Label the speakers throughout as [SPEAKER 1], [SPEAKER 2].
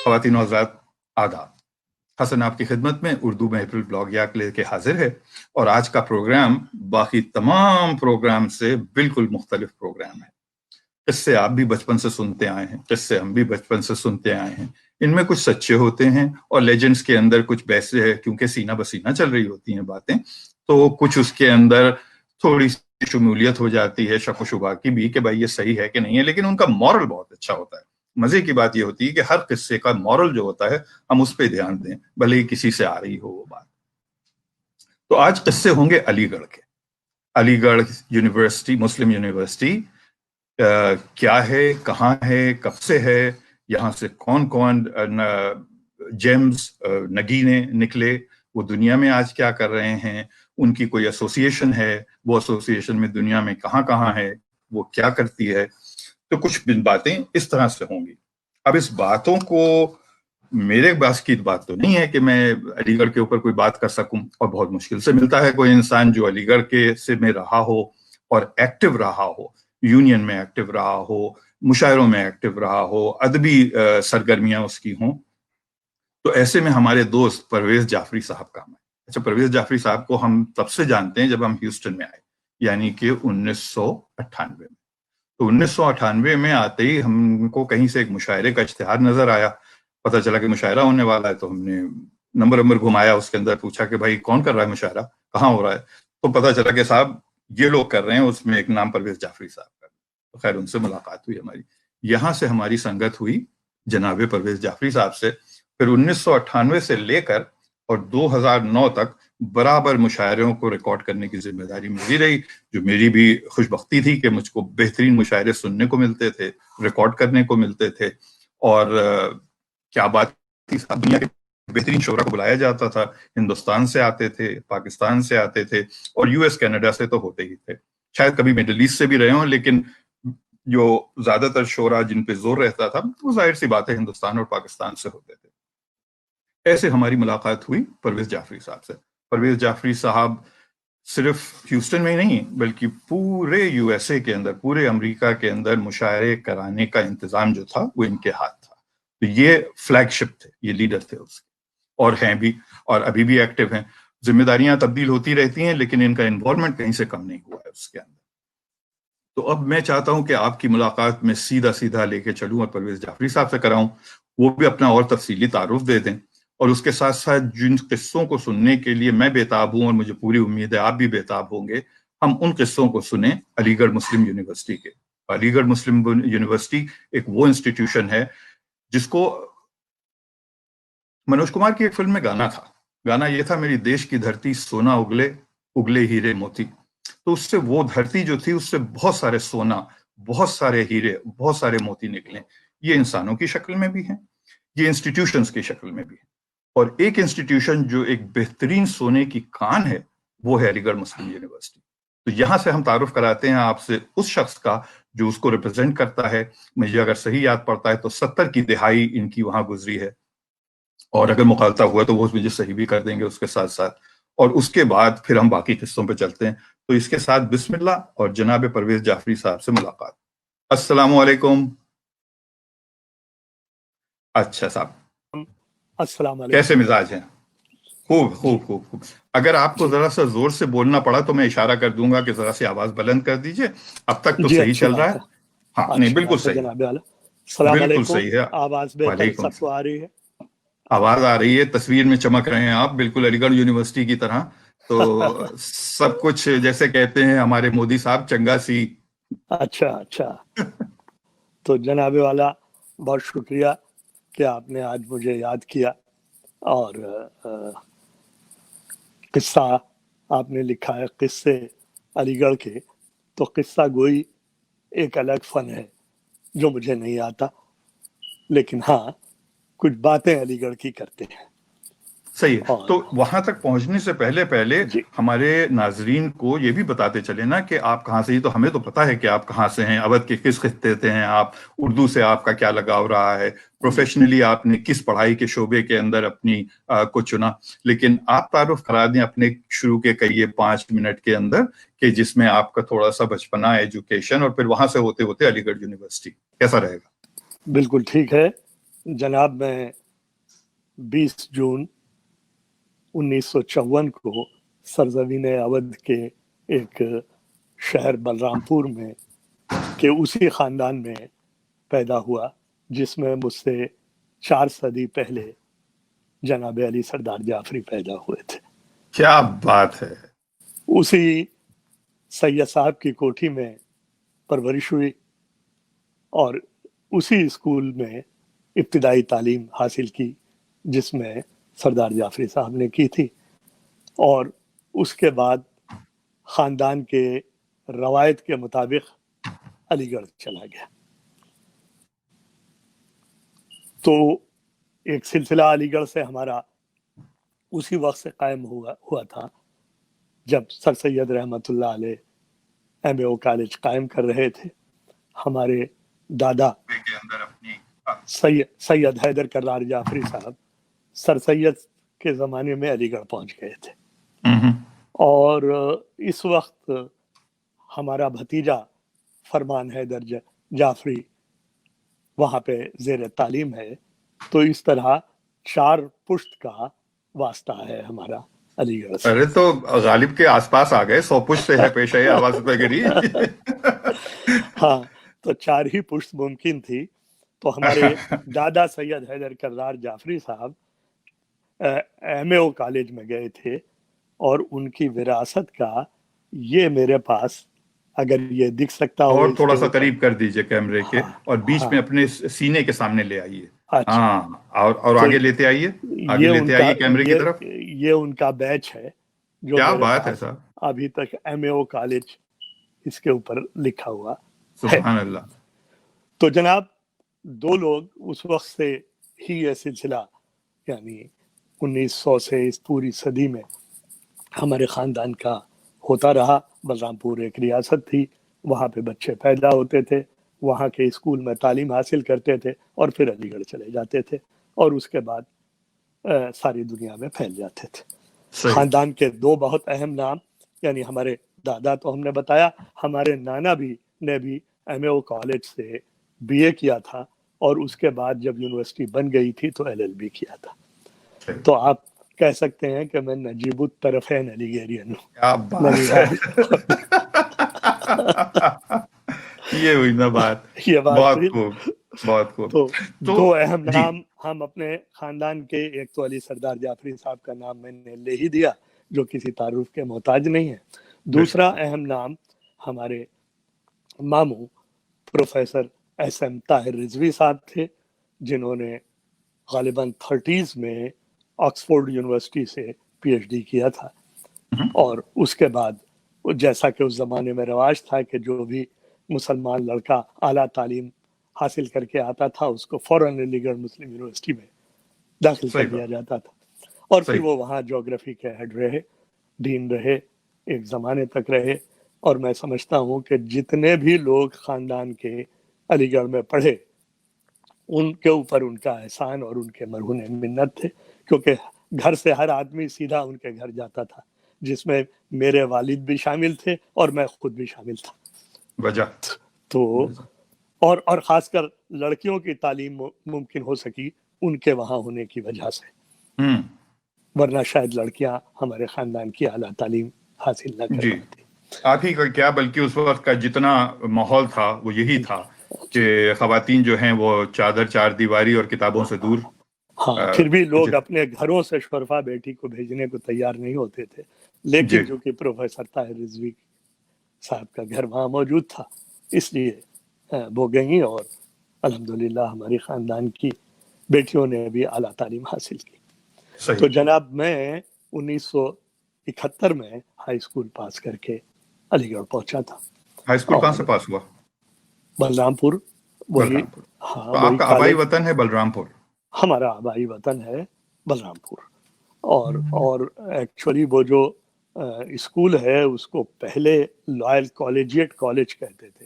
[SPEAKER 1] خواتین و حضرات آداب، حسن آپ کی خدمت میں اردو محفل بلاگ یاک لے کے حاضر ہے، اور آج کا پروگرام باقی تمام پروگرام سے بالکل مختلف پروگرام ہے۔ قصے آپ بھی بچپن سے سنتے آئے ہیں، قصے ہم بھی بچپن سے سنتے آئے ہیں، ان میں کچھ سچے ہوتے ہیں اور لیجنڈز کے اندر کچھ ویسے ہے، کیونکہ سینہ بسینہ چل رہی ہوتی ہیں باتیں، تو کچھ اس کے اندر تھوڑی سی شمولیت ہو جاتی ہے، شک و شبہ کی بھی، کہ بھائی یہ صحیح ہے کہ نہیں ہے، لیکن ان کا مورل بہت اچھا ہوتا ہے۔ مزے کی بات یہ ہوتی ہے کہ ہر قصے کا مورل جو ہوتا ہے ہم اس پہ دھیان دیں، بھلے ہی کسی سے آ رہی ہو وہ بات۔ تو آج قصے ہوں گے علی گڑھ کے۔ علی گڑھ یونیورسٹی، مسلم یونیورسٹی کیا ہے، کہاں ہے، کب سے ہے، یہاں سے کون کون جیمز نگینے نکلے، وہ دنیا میں آج کیا کر رہے ہیں، ان کی کوئی ایسوسیشن ہے، وہ ایسوسیشن میں دنیا میں کہاں کہاں ہے، وہ کیا کرتی ہے۔ تو کچھ باتیں اس طرح سے ہوں گی۔ اب اس باتوں کو، میرے پاس کی بات تو نہیں ہے کہ میں علی گڑھ کے اوپر کوئی بات کر سکوں، اور بہت مشکل سے ملتا ہے کوئی انسان جو علی گڑھ کے سے میں رہا ہو اور ایکٹیو رہا ہو، یونین میں ایکٹیو رہا ہو، مشاعروں میں ایکٹیو رہا ہو، ادبی سرگرمیاں اس کی ہوں۔ تو ایسے میں ہمارے دوست پرویز جعفری صاحب کا ہے۔ اچھا، پرویز جعفری صاحب کو ہم تب سے جانتے ہیں جب ہم ہیوسٹن میں آئے، یعنی کہ 1998 میں۔ تو 1998 میں آتے ہی ہم کو کہیں سے ایک مشاعرے کا اشتہار نظر آیا، پتہ چلا کہ مشاعرہ ہونے والا ہے، تو ہم نے نمبر گھمایا، اس کے اندر پوچھا کہ بھائی کون کر رہا ہے مشاعرہ، کہاں ہو رہا ہے؟ تو پتہ چلا کہ صاحب یہ لوگ کر رہے ہیں، اس میں ایک نام پرویز جعفری صاحب کا۔ تو خیر ان سے ملاقات ہوئی ہماری، یہاں سے ہماری سنگت ہوئی جناب پرویز جعفری صاحب سے۔ پھر 1998 سے لے کر اور 2009 تک برابر مشاعروں کو ریکارڈ کرنے کی ذمہ داری میری رہی، جو میری بھی خوش بختی تھی کہ مجھ کو بہترین مشاعرے سننے کو ملتے تھے، ریکارڈ کرنے کو ملتے تھے، اور کیا بات تھی، دنیا کے بہترین شعراء کو بلایا جاتا تھا، ہندوستان سے آتے تھے، پاکستان سے آتے تھے، اور یو ایس کینیڈا سے تو ہوتے ہی تھے، شاید کبھی مڈل ایسٹ سے بھی رہے ہوں، لیکن جو زیادہ تر شعراء جن پہ زور رہتا تھا وہ ظاہر سی بات ہے ہندوستان اور پاکستان سے ہوتے تھے۔ ایسے ہماری ملاقات ہوئی پرویز جعفری صاحب سے۔ پرویز جعفری صاحب صرف ہیوسٹن میں نہیں بلکہ پورے یو ایس اے کے اندر، پورے امریکہ کے اندر مشاعرے کرانے کا انتظام جو تھا وہ ان کے ہاتھ تھا۔ تو یہ فلیگ شپ تھے، یہ لیڈر تھے اس کے، اور ہیں بھی، اور ابھی بھی ایکٹیو ہیں۔ ذمہ داریاں تبدیل ہوتی رہتی ہیں لیکن ان کا انوالومنٹ کہیں سے کم نہیں ہوا ہے اس کے اندر۔ تو اب میں چاہتا ہوں کہ آپ کی ملاقات میں سیدھا لے کے چلوں اور پرویز جعفری صاحب سے کراؤں، وہ بھی اپنا اور تفصیلی تعارف دے دیں، اور اس کے ساتھ ساتھ جن قصوں کو سننے کے لیے میں بےتاب ہوں، اور مجھے پوری امید ہے آپ بھی بےتاب ہوں گے، ہم ان قصوں کو سنیں علی گڑھ مسلم یونیورسٹی کے۔ علی گڑھ مسلم یونیورسٹی ایک وہ انسٹیٹیوشن ہے جس کو منوج کمار کی ایک فلم میں گانا تھا، گانا یہ تھا، میری دیش کی دھرتی سونا اگلے، اگلے ہیرے موتی۔ تو اس سے وہ دھرتی جو تھی اس سے بہت سارے سونا، بہت سارے ہیرے، بہت سارے موتی نکلے۔ یہ انسانوں کی شکل میں بھی ہیں، یہ انسٹیٹیوشنز کی شکل میں بھی ہیں، اور ایک انسٹیٹیوشن جو ایک بہترین سونے کی کان ہے وہ ہے علی گڑھ مسلم یونیورسٹی۔ تو یہاں سے ہم تعارف کراتے ہیں آپ سے اس شخص کا جو اس کو ریپرزینٹ کرتا ہے۔ مجھے اگر صحیح یاد پڑتا ہے تو 70 کی دہائی ان کی وہاں گزری ہے، اور اگر مغالطہ ہوا تو وہ مجھے صحیح بھی کر دیں گے اس کے ساتھ ساتھ، اور اس کے بعد پھر ہم باقی قصوں پہ چلتے ہیں۔ تو اس کے ساتھ بسم اللہ اور جناب پرویز جعفری صاحب سے ملاقات۔ السلام علیکم۔ اچھا صاحب،
[SPEAKER 2] السلام علیکم،
[SPEAKER 1] کیسے مزاج ہیں؟ خوب خوب خوب خوب۔ اگر آپ کو ذرا سا زور سے بولنا پڑا تو میں اشارہ کر دوں گا کہ ذرا سی آواز بلند کر دیجئے۔ اب تک تو صحیح چل رہا ہے؟ ہاں، نہیں بالکل صحیح،
[SPEAKER 2] جناب اعلیٰ، السلام
[SPEAKER 1] بالکل
[SPEAKER 2] علیکم۔
[SPEAKER 1] صحیح ہے۔
[SPEAKER 2] آواز بہتر
[SPEAKER 1] وعلیکم
[SPEAKER 2] سب کو آ رہی ہے؟
[SPEAKER 1] آواز آ رہی ہے، تصویر میں چمک رہے ہیں آپ بالکل علی گڑھ یونیورسٹی کی طرح۔ تو سب کچھ جیسے کہتے ہیں ہمارے مودی صاحب، چنگا سی۔
[SPEAKER 2] اچھا تو جناب والا بہت شکریہ کہ آپ نے آج مجھے یاد کیا، اور قصہ آپ نے لکھا ہے، قصے علی گڑھ کے۔ تو قصہ گوئی ایک الگ فن ہے جو مجھے نہیں آتا، لیکن ہاں کچھ باتیں علی گڑھ کی کرتے ہیں۔
[SPEAKER 1] صحیح ہے، تو وہاں تک پہنچنے سے پہلے
[SPEAKER 2] جی،
[SPEAKER 1] ہمارے ناظرین کو یہ بھی بتاتے چلے نا کہ آپ کہاں سے، تو ہمیں تو پتا ہے کہ آپ کہاں سے ہیں، اودھ کے کس خطے سے ہیں آپ، اردو سے آپ کا کیا لگاؤ رہا ہے، پروفیشنلی آپ نے کس پڑھائی کے شعبے کے اندر اپنی کو چنا، لیکن آپ تعارف کرا دیں اپنے شروع کے کہیے 5 منٹ کے اندر، کہ جس میں آپ کا تھوڑا سا بچپنا، ایجوکیشن، اور پھر وہاں سے ہوتے ہوتے علی گڑھ یونیورسٹی، کیسا رہے گا؟
[SPEAKER 2] بالکل ٹھیک ہے۔ जनाब मैं 20 जून 1954 को सरजमीन अवध के एक शहर बलरामपुर में के उसी खानदान में पैदा हुआ जिसमें मुझसे 4 सदी पहले जनाब अली सरदार जाफरी पैदा हुए थे।
[SPEAKER 1] क्या बात है।
[SPEAKER 2] उसी सैयद साहब की कोठी में परवरिश हुई और उसी स्कूल में इब्तिदाई तालीम हासिल की जिसमें सरदार जाफरी साहब ने की थी, और उसके बाद खानदान के रवायत के मुताबिक अलीगढ़ चला गया। तो एक सिलसिला अलीगढ़ से हमारा उसी वक्त से कायम हुआ था जब सर सैयद रहमतुल्लाह अलैह एमएओ कॉलेज कायम कर रहे थे। हमारे दादा
[SPEAKER 1] के अंदर अपनी
[SPEAKER 2] सैयद हैदर करार जाफरी साहब सर सैयद के ज़माने में अलीगढ़ पहुंच गए थे, और इस वक्त हमारा भतीजा फरमान हैदर जाफरी वहाँ पे ज़ेर तालीम है। तो इस तरह 4 पुश्त का वास्ता है हमारा अलीगढ़ से।
[SPEAKER 1] अरे तो गालिब के आसपास आ गए, 100 पुश्त से है पेश है आवाज पे गिरी।
[SPEAKER 2] हाँ, तो 4 ही पुश्त मुमकिन थी। तो हमारे दादा सैयद हैदर करार जाफरी साहब एमएओ कॉलेज में गए थे, और उनकी विरासत का ये मेरे पास, अगर ये दिख सकता हो,
[SPEAKER 1] और थोड़ा सा करीब कर दीजिए कैमरे के, और बीच
[SPEAKER 2] हाँ,
[SPEAKER 1] में अपने सीने के सामने ले आइए।
[SPEAKER 2] अच्छा,
[SPEAKER 1] हाँ, और
[SPEAKER 2] तो
[SPEAKER 1] आगे लेते आइए, आगे लेते आइए कैमरे की तरफ।
[SPEAKER 2] ये उनका बैच है जो
[SPEAKER 1] क्या
[SPEAKER 2] मेरे
[SPEAKER 1] बात है
[SPEAKER 2] पास
[SPEAKER 1] साहब,
[SPEAKER 2] अभी तक एमएओ कॉलेज इसके ऊपर लिखा हुआ है।
[SPEAKER 1] सुभान अल्लाह।
[SPEAKER 2] तो जनाब 2 लोग उस वक्त से ही ये सिलसिला, यानी 1900 से इस पूरी सदी में हमारे खानदान का होता रहा। बलरामपुर एक रियासत थी, वहाँ पे बच्चे पैदा होते थे, वहाँ के स्कूल में तालीम हासिल करते थे और फिर अलीगढ़ चले जाते थे, और उसके बाद सारी दुनिया में फैल जाते थे। खानदान के 2 बहुत अहम नाम, यानी हमारे दादा तो हमने बताया, हमारे नाना ने भी एमएओ कॉलेज से बीए किया था, और उसके बाद जब यूनिवर्सिटी बन गई थी तो एलएलबी किया था। तो आप कह सकते हैं कि मैं नजीबुत तरफ़ैन अलीगढ़ियन हूँ।
[SPEAKER 1] क्या बात है। ये हुई ना बात,
[SPEAKER 2] ये बात
[SPEAKER 1] बहुत
[SPEAKER 2] हुई।
[SPEAKER 1] खूब, बहुत खूब।
[SPEAKER 2] तो 2 अहम
[SPEAKER 1] जी,
[SPEAKER 2] नाम हम अपने खानदान के, एक तो अली सरदार जाफरी साहब का नाम मैंने ले ही दिया जो किसी तारुफ के मोहताज नहीं है। दूसरा अहम नाम हमारे मामू प्रोफेसर एसएम ताहिर रिजवी साहब थे, जिन्होंने गालिबन 30s में ऑक्सफोर्ड यूनिवर्सिटी से पीएचडी किया था, और उसके बाद जैसा कि उस जमाने में रवाज था कि जो भी मुसलमान लड़का आला तालीम हासिल करके आता था उसको फौरन अलीगढ़ मुस्लिम यूनिवर्सिटी में दाखिल कर दिया जाता था, और फिर वो वहाँ ज्योग्राफी के हेड रहे, डीन रहे, एक ज़माने तक रहे। और मैं समझता हूँ कि जितने भी लोग ख़ानदान के अलीगढ़ में पढ़े उनके ऊपर उनका एहसान और उनके मरहून मिन्नत थे, क्योंकि घर से हर आदमी सीधा उनके घर जाता था, जिसमें मेरे वालिद भी शामिल थे और मैं खुद भी शामिल था।
[SPEAKER 1] वजह
[SPEAKER 2] तो और खासकर लड़कियों की तालीम मुमकिन हो सकी उनके वहाँ होने की वजह से, वरना शायद लड़कियां हमारे खानदान की आला तालीम हासिल न कर पाती।
[SPEAKER 1] आप ही का क्या, बल्कि उस वक्त का जितना माहौल था वो यही था कि खवातीन जो हैं वो चादर चार दीवारी और किताबों से दूर।
[SPEAKER 2] हाँ, फिर भी लोग अपने घरों से शोरफा बेटी को भेजने को तैयार नहीं होते थे, लेकिन जो कि प्रोफेसर ताहिर रिजवी साहब का घर वहाँ मौजूद था, इसलिए वो गई, और अल्हम्दुलिल्लाह हमारी खानदान की बेटियों ने भी आला तालीम हासिल की। तो जनाब मैं 1971 में हाई स्कूल पास करके अलीगढ़ पहुंचा था।
[SPEAKER 1] हाई स्कूल कहाँ से पास हुआ?
[SPEAKER 2] बलरामपुर। वही,
[SPEAKER 1] हाँ, तो आपका आबाई वतन है बलरामपुर?
[SPEAKER 2] हमारा आबाई वतन है बलरामपुर, और एक्चुअली वो जो स्कूल है उसको पहले लॉयल कॉलेजिएट कॉलेज कहते थे,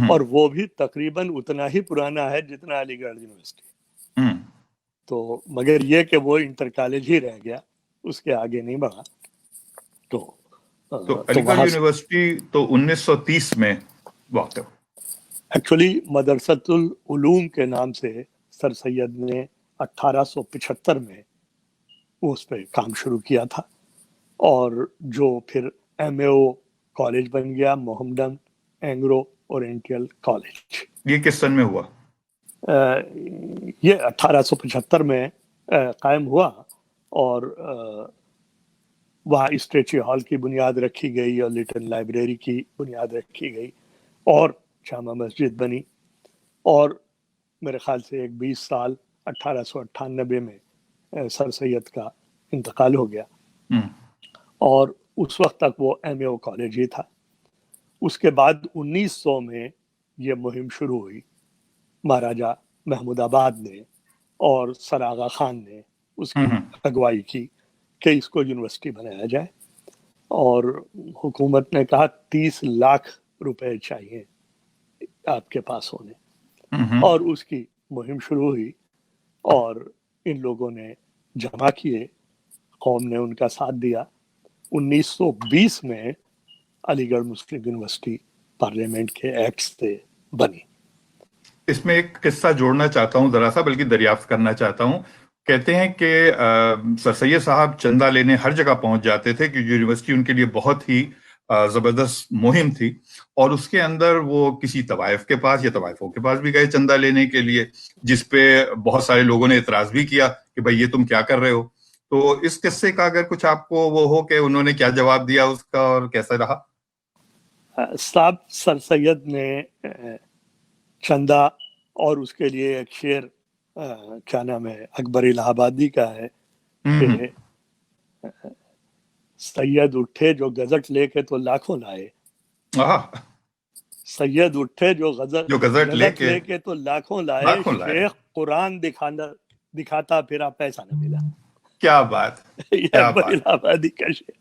[SPEAKER 2] और वो भी तकरीबन उतना ही पुराना है जितना अलीगढ़ यूनिवर्सिटी। तो मगर ये कि वो इंटर कॉलेज ही रह गया, उसके आगे नहीं बढ़ा। तो
[SPEAKER 1] अलीगढ़ यूनिवर्सिटी तो 1930 में वाक़।
[SPEAKER 2] एक्चुअली मदरसतुल उलूम के नाम से सर सैयद ने 1875 में उस पर काम शुरू किया था, और जो फिर MAO कॉलेज बन गया, मोहम्मदन एंग्लो ओरिएंटल कॉलेज।
[SPEAKER 1] ये किस सन में हुआ?
[SPEAKER 2] ये 1875 में कायम हुआ, और वहाँ स्ट्रेची हॉल की बुनियाद रखी गई और लिटिल लाइब्रेरी की बुनियाद रखी गई और जामा मस्जिद बनी। और मेरे ख्याल से एक 20 साल 1898 में सर सैयद का इंतकाल हो गया, और उस वक्त तक वो MAO कॉलेज ही था। उसके बाद 1900 में ये मुहिम शुरू हुई, महाराजा महमूदाबाद ने और सर आगा खान ने उसकी अगुवाई की कि इसको यूनिवर्सिटी बनाया जाए, और हुकूमत ने कहा 30 लाख रुपए चाहिए आपके पास होने, और उसकी मुहिम शुरू हुई, और इन लोगों ने जमा किए, कौम ने उनका साथ दिया। 1920 में अलीगढ़ मुस्लिम यूनिवर्सिटी पार्लियामेंट के एक्ट से बनी। इसमें
[SPEAKER 1] एक किस्सा जोड़ना चाहता हूं जरा सा, बल्कि दरियाफ्त करना चाहता हूं। कहते हैं कि सर सैयद साहब चंदा लेने हर जगह पहुंच जाते थे, क्योंकि यूनिवर्सिटी उनके लिए बहुत ही जबरदस्त मुहिम थी, और उसके अंदर वो किसी तवाइफ के पास या तवाइफों के पास भी गए चंदा लेने के लिए, जिसपे बहुत सारे लोगों ने इतराज भी किया कि भाई ये तुम क्या कर रहे हो। तो इस किस्से का अगर कुछ आपको वो हो कि उन्होंने क्या जवाब दिया उसका और कैसा रहा?
[SPEAKER 2] साहब, सर सैयद ने चंदा और उसके लिए एक शेर क्या नाम है, अकबर इलाहाबादी का है कि सैयद उठे जो गजट लेके तो लाखों लाए, सैयद उठे जो गजट लेके तो लाखों लाए, शेख कुरान दिखाता फिरा पैसा न मिला।
[SPEAKER 1] क्या बात
[SPEAKER 2] अकबर इलाहाबादी का शेर।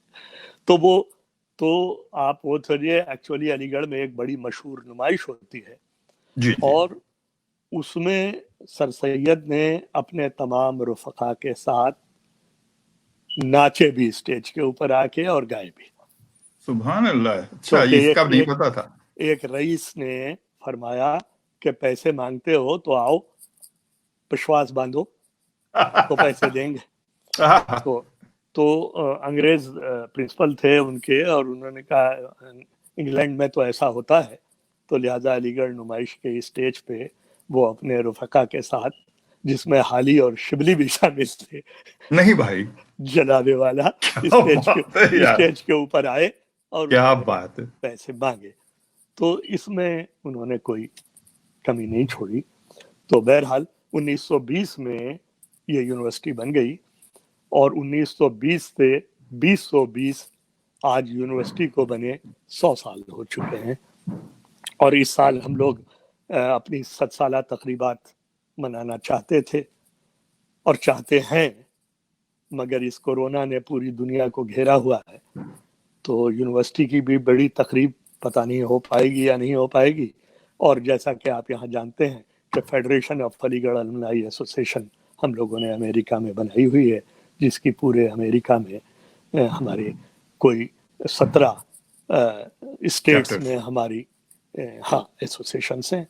[SPEAKER 2] तो आप वो समझिए, एक्चुअली अलीगढ़ में एक बड़ी मशहूर नुमाइश होती है
[SPEAKER 1] जी।
[SPEAKER 2] और उसमें सर सैयद ने अपने तमाम रुफका के साथ नाचे भी स्टेज के ऊपर आके और गाए भी।
[SPEAKER 1] सुभान अल्लाह। अच्छा, इसका नहीं पता था।
[SPEAKER 2] एक रईस ने फरमाया कि पैसे मांगते हो तो आओ, विश्वास बांधो तो पैसे देंगे। तो अंग्रेज प्रिंसिपल थे उनके, और उन्होंने कहा इंग्लैंड में तो ऐसा होता है, तो लिहाजा अलीगढ़ नुमाइश के स्टेज पे वो अपने रुफका के साथ, जिसमें हाली और शिबली भी शामिल थे,
[SPEAKER 1] नहीं भाई,
[SPEAKER 2] जनाबे वाला, स्टेज के ऊपर आए और
[SPEAKER 1] क्या बात है,
[SPEAKER 2] पैसे मांगे। तो इसमें उन्होंने कोई कमी नहीं छोड़ी। तो बहरहाल 1920 में ये यूनिवर्सिटी बन गई, और 1920 से 2020 आज यूनिवर्सिटी को बने 100 साल हो चुके हैं। और इस साल हम लोग अपनी 7 साला तकरीबात मनाना चाहते थे और चाहते हैं, मगर इस कोरोना ने पूरी दुनिया को घेरा हुआ है, तो यूनिवर्सिटी की भी बड़ी तकरीब पता नहीं हो पाएगी या नहीं हो पाएगी। और जैसा कि आप यहाँ जानते हैं कि federation of Aligarh alumni association हम लोगों ने अमेरिका में बनाई हुई है, जिसकी पूरे अमेरिका में हमारे कोई 17 स्टेट्स में हमारी एसोसिएशंस हैं,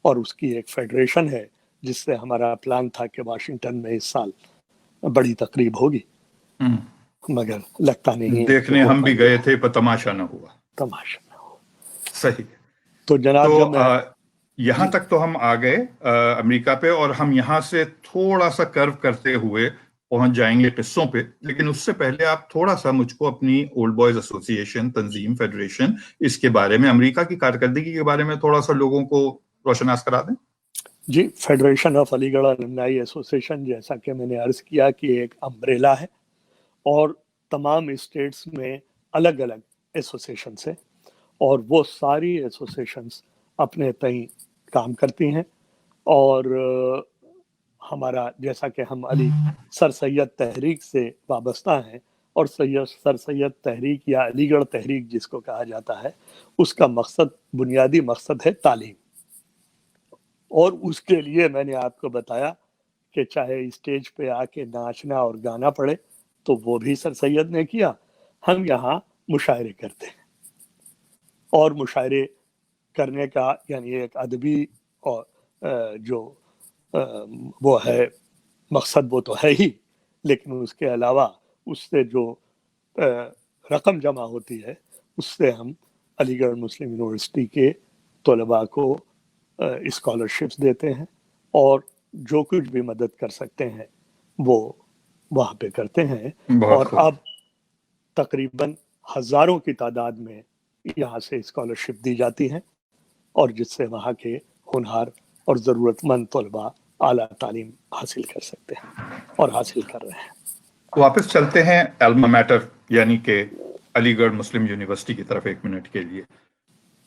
[SPEAKER 2] और उसकी एक फेडरेशन है, जिससे हमारा प्लान था कि वाशिंगटन में इस साल बड़ी तकरीब होगी, मगर लगता नहीं।
[SPEAKER 1] देखने हम भी गए थे पर तमाशा न हुआ। सही।
[SPEAKER 2] तो जनाब,
[SPEAKER 1] यहाँ तक तो हम आ गए अमेरिका पे, और हम यहाँ से थोड़ा सा कर्व करते हुए पहुंच जाएंगे किस्सों पे। लेकिन उससे पहले आप थोड़ा सा मुझको अपनी ओल्ड बॉयज एसोसिएशन, तंजीम, फेडरेशन, इसके बारे में, अमेरिका की कारकर्दगी के बारे में थोड़ा सा लोगों को रोशनास करा दें।
[SPEAKER 2] जी, federation of Aligarh alumni association, जैसा कि मैंने अर्ज किया, कि एक अम्ब्रेला है और तमाम स्टेट्स में अलग अलग एसोसिएशन है, और वो सारी एसोसिएशंस अपने तय काम करती हैं। और हमारा, जैसा कि हम अली सर सैयद तहरीक से वाबस्ता हैं, और सर सैयद तहरीक या अलीगढ़ तहरीक जिसको कहा जाता है, उसका मकसद, बुनियादी मकसद है तालीम। और उसके लिए मैंने आपको बताया कि चाहे स्टेज पे आके नाचना और गाना पड़े तो वो भी सर सैयद ने किया। हम यहाँ मुशायरे करते हैं, और मुशायरे करने का यानी एक अदबी और जो وہ ہے مقصد، وہ تو ہے ہی، لیکن اس کے علاوہ اس سے جو رقم جمع ہوتی ہے اس سے ہم علی گڑھ مسلم یونیورسٹی کے طلباء کو اسکالرشپس دیتے ہیں، اور جو کچھ بھی مدد کر سکتے ہیں وہ وہاں پہ کرتے ہیں.
[SPEAKER 1] بہت
[SPEAKER 2] اور
[SPEAKER 1] خوب.
[SPEAKER 2] اب تقریباً ہزاروں کی تعداد میں یہاں سے اسکالرشپ دی جاتی ہیں، اور جس سے وہاں کے ہونہار اور ضرورت مند طلباء اعلیٰ تعلیم حاصل کر سکتے ہیں اور حاصل کر رہے ہیں.
[SPEAKER 1] واپس چلتے ہیں الما میٹر یعنی کہ علی گڑھ مسلم یونیورسٹی کی طرف ایک منٹ کے لیے،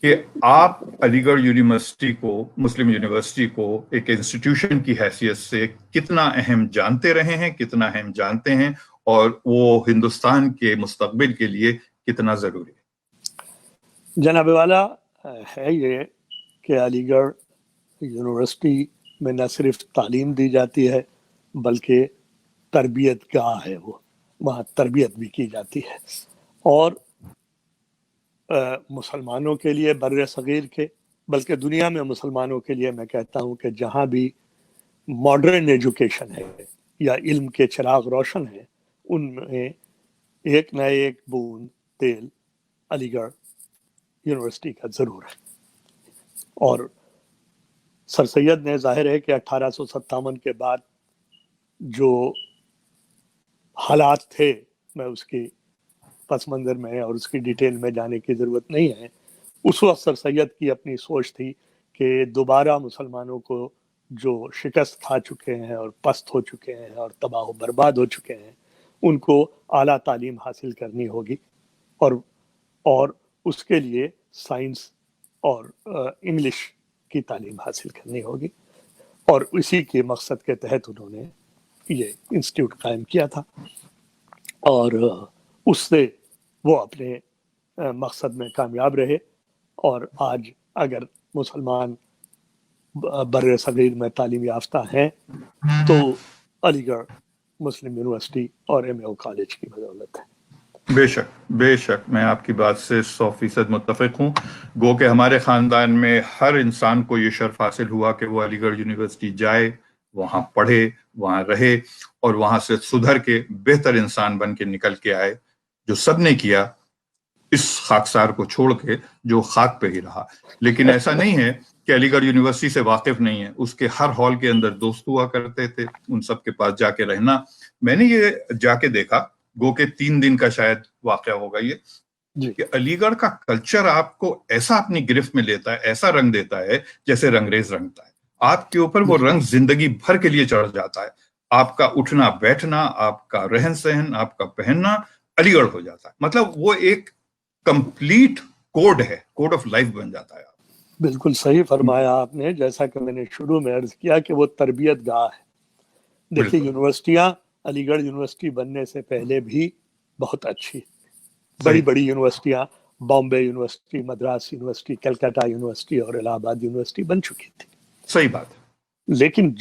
[SPEAKER 1] کہ آپ علی گڑھ یونیورسٹی کو، مسلم یونیورسٹی کو ایک انسٹیٹیوشن کی حیثیت سے کتنا اہم جانتے رہے ہیں، کتنا اہم جانتے ہیں، اور وہ ہندوستان کے مستقبل کے لیے کتنا ضروری ہے؟
[SPEAKER 2] جناب والا، ہے یہ کہ علی گڑھ یونیورسٹی میں نہ صرف تعلیم دی جاتی ہے بلکہ تربیت گاہ ہے، وہ وہاں تربیت بھی کی جاتی ہے. اور مسلمانوں کے لیے بر صغیر کے، بلکہ دنیا میں مسلمانوں کے لیے میں کہتا ہوں کہ جہاں بھی ماڈرن ایجوکیشن ہے یا علم کے چراغ روشن ہیں، ان میں ایک نہ ایک بوند تیل علی گڑھ یونیورسٹی کا ضرور ہے. اور سر سید نے ظاہر ہے کہ 1857 کے بعد جو حالات تھے، میں اس کی پس منظر میں اور اس کی ڈیٹیل میں جانے کی ضرورت نہیں ہے. اس وقت سر سید کی اپنی سوچ تھی کہ دوبارہ مسلمانوں کو جو شکست کھا چکے ہیں اور پست ہو چکے ہیں اور تباہ و برباد ہو چکے ہیں، ان کو اعلیٰ تعلیم حاصل کرنی ہوگی، اور اس کے لیے سائنس اور انگلش کی تعلیم حاصل کرنی ہوگی. اور اسی کے مقصد کے تحت انہوں نے یہ انسٹیٹیوٹ قائم کیا تھا، اور اس سے وہ اپنے مقصد میں کامیاب رہے. اور آج اگر مسلمان بر صغیر میں تعلیم یافتہ ہیں تو علی گڑھ مسلم یونیورسٹی اور MAO کالج کی بدولت ہے.
[SPEAKER 1] بے شک، بے شک، میں آپ کی بات سے 100% متفق ہوں. گو کہ ہمارے خاندان میں ہر انسان کو یہ شرف حاصل ہوا کہ وہ علی گڑھ یونیورسٹی جائے، وہاں پڑھے، وہاں رہے، اور وہاں سے سدھر کے بہتر انسان بن کے نکل کے آئے، جو سب نے کیا اس خاکسار کو چھوڑ کے جو خاک پہ ہی رہا. لیکن ایسا نہیں ہے کہ علی گڑھ یونیورسٹی سے واقف نہیں ہے. اس کے ہر ہال کے اندر دوست ہوا کرتے تھے، ان سب کے پاس جا کے رہنا. میں نے یہ جا کے دیکھا، گو کہ 3 دن کا شاید واقعہ ہوگا یہ،
[SPEAKER 2] جی،
[SPEAKER 1] کہ علی گڑھ کا کلچر آپ کو ایسا اپنی گرفت میں لیتا ہے، ایسا رنگ دیتا ہے جیسے رنگریز رنگتا ہے. آپ کے اوپر وہ رنگ زندگی بھر کے لیے چڑھ جاتا ہے. آپ کا اٹھنا بیٹھنا، آپ کا رہن سہن، آپ کا پہننا علی گڑھ ہو جاتا ہے. مطلب وہ ایک کمپلیٹ کوڈ ہے، کوڈ آف لائف بن جاتا ہے.
[SPEAKER 2] بالکل صحیح فرمایا آپ نے. جیسا کہ میں نے شروع میں عرض کیا کہ وہ تربیت گاہ ہے. دیکھیے،
[SPEAKER 1] بالکل
[SPEAKER 2] یونیورسٹیاں علی گڑھ یونیورسٹی بننے سے پہلے بھی بہت اچھی، بڑی
[SPEAKER 1] صحیح،
[SPEAKER 2] بڑی یونیورسٹیاں، Bombay university, Madras university, Calcutta university اور الہ آباد یونیورسٹی بن چکی تھی.
[SPEAKER 1] صحیح بات ہے.
[SPEAKER 2] لیکن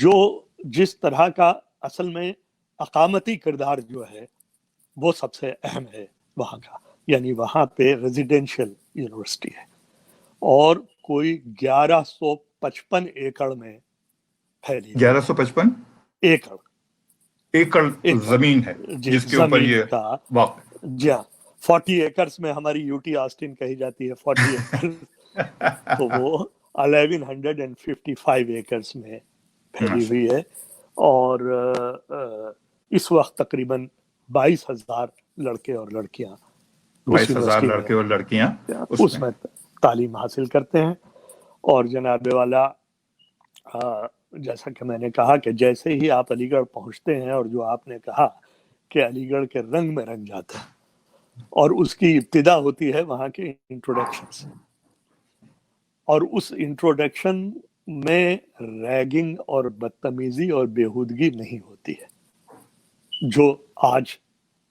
[SPEAKER 2] جس طرح کا اصل میں اقامتی کردار جو ہے وہ سب سے اہم ہے وہاں کا، یعنی وہاں پہ ریزیڈینشل یونیورسٹی ہے، اور کوئی 1155 ایکڑ میں پھیلی ہوئی ہے.
[SPEAKER 1] 1155
[SPEAKER 2] ایکڑ
[SPEAKER 1] ایکڑ
[SPEAKER 2] ایکڑ
[SPEAKER 1] زمین ہے
[SPEAKER 2] جی،
[SPEAKER 1] جس کے اوپر
[SPEAKER 2] زمین
[SPEAKER 1] یہ
[SPEAKER 2] کا.
[SPEAKER 1] واقع
[SPEAKER 2] جی ہاں، 40 ایکرز میں ہماری UT آسٹن کہی جاتی ہے 40 ایکڑ، تو وہ 1155 ایکرز میں پھیلی ہوئی ہے. اور اس وقت تقریباً 22,000 لڑکے اور لڑکیاں اس
[SPEAKER 1] 22,000
[SPEAKER 2] یونیورسٹی
[SPEAKER 1] لڑکے اور لڑکیاں
[SPEAKER 2] اس میں تعلیم حاصل کرتے ہیں. اور جناب والا، جیسا کہ میں نے کہا کہ جیسے ہی آپ علی گڑھ پہنچتے ہیں، اور جو آپ نے کہا کہ علی گڑھ کے رنگ میں رنگ جاتا ہے، اور اس کی ابتدا ہوتی ہے وہاں کے انٹروڈکشن سے. اور اس انٹروڈکشن میں ریگنگ اور بدتمیزی اور بےہودگی نہیں ہوتی ہے جو آج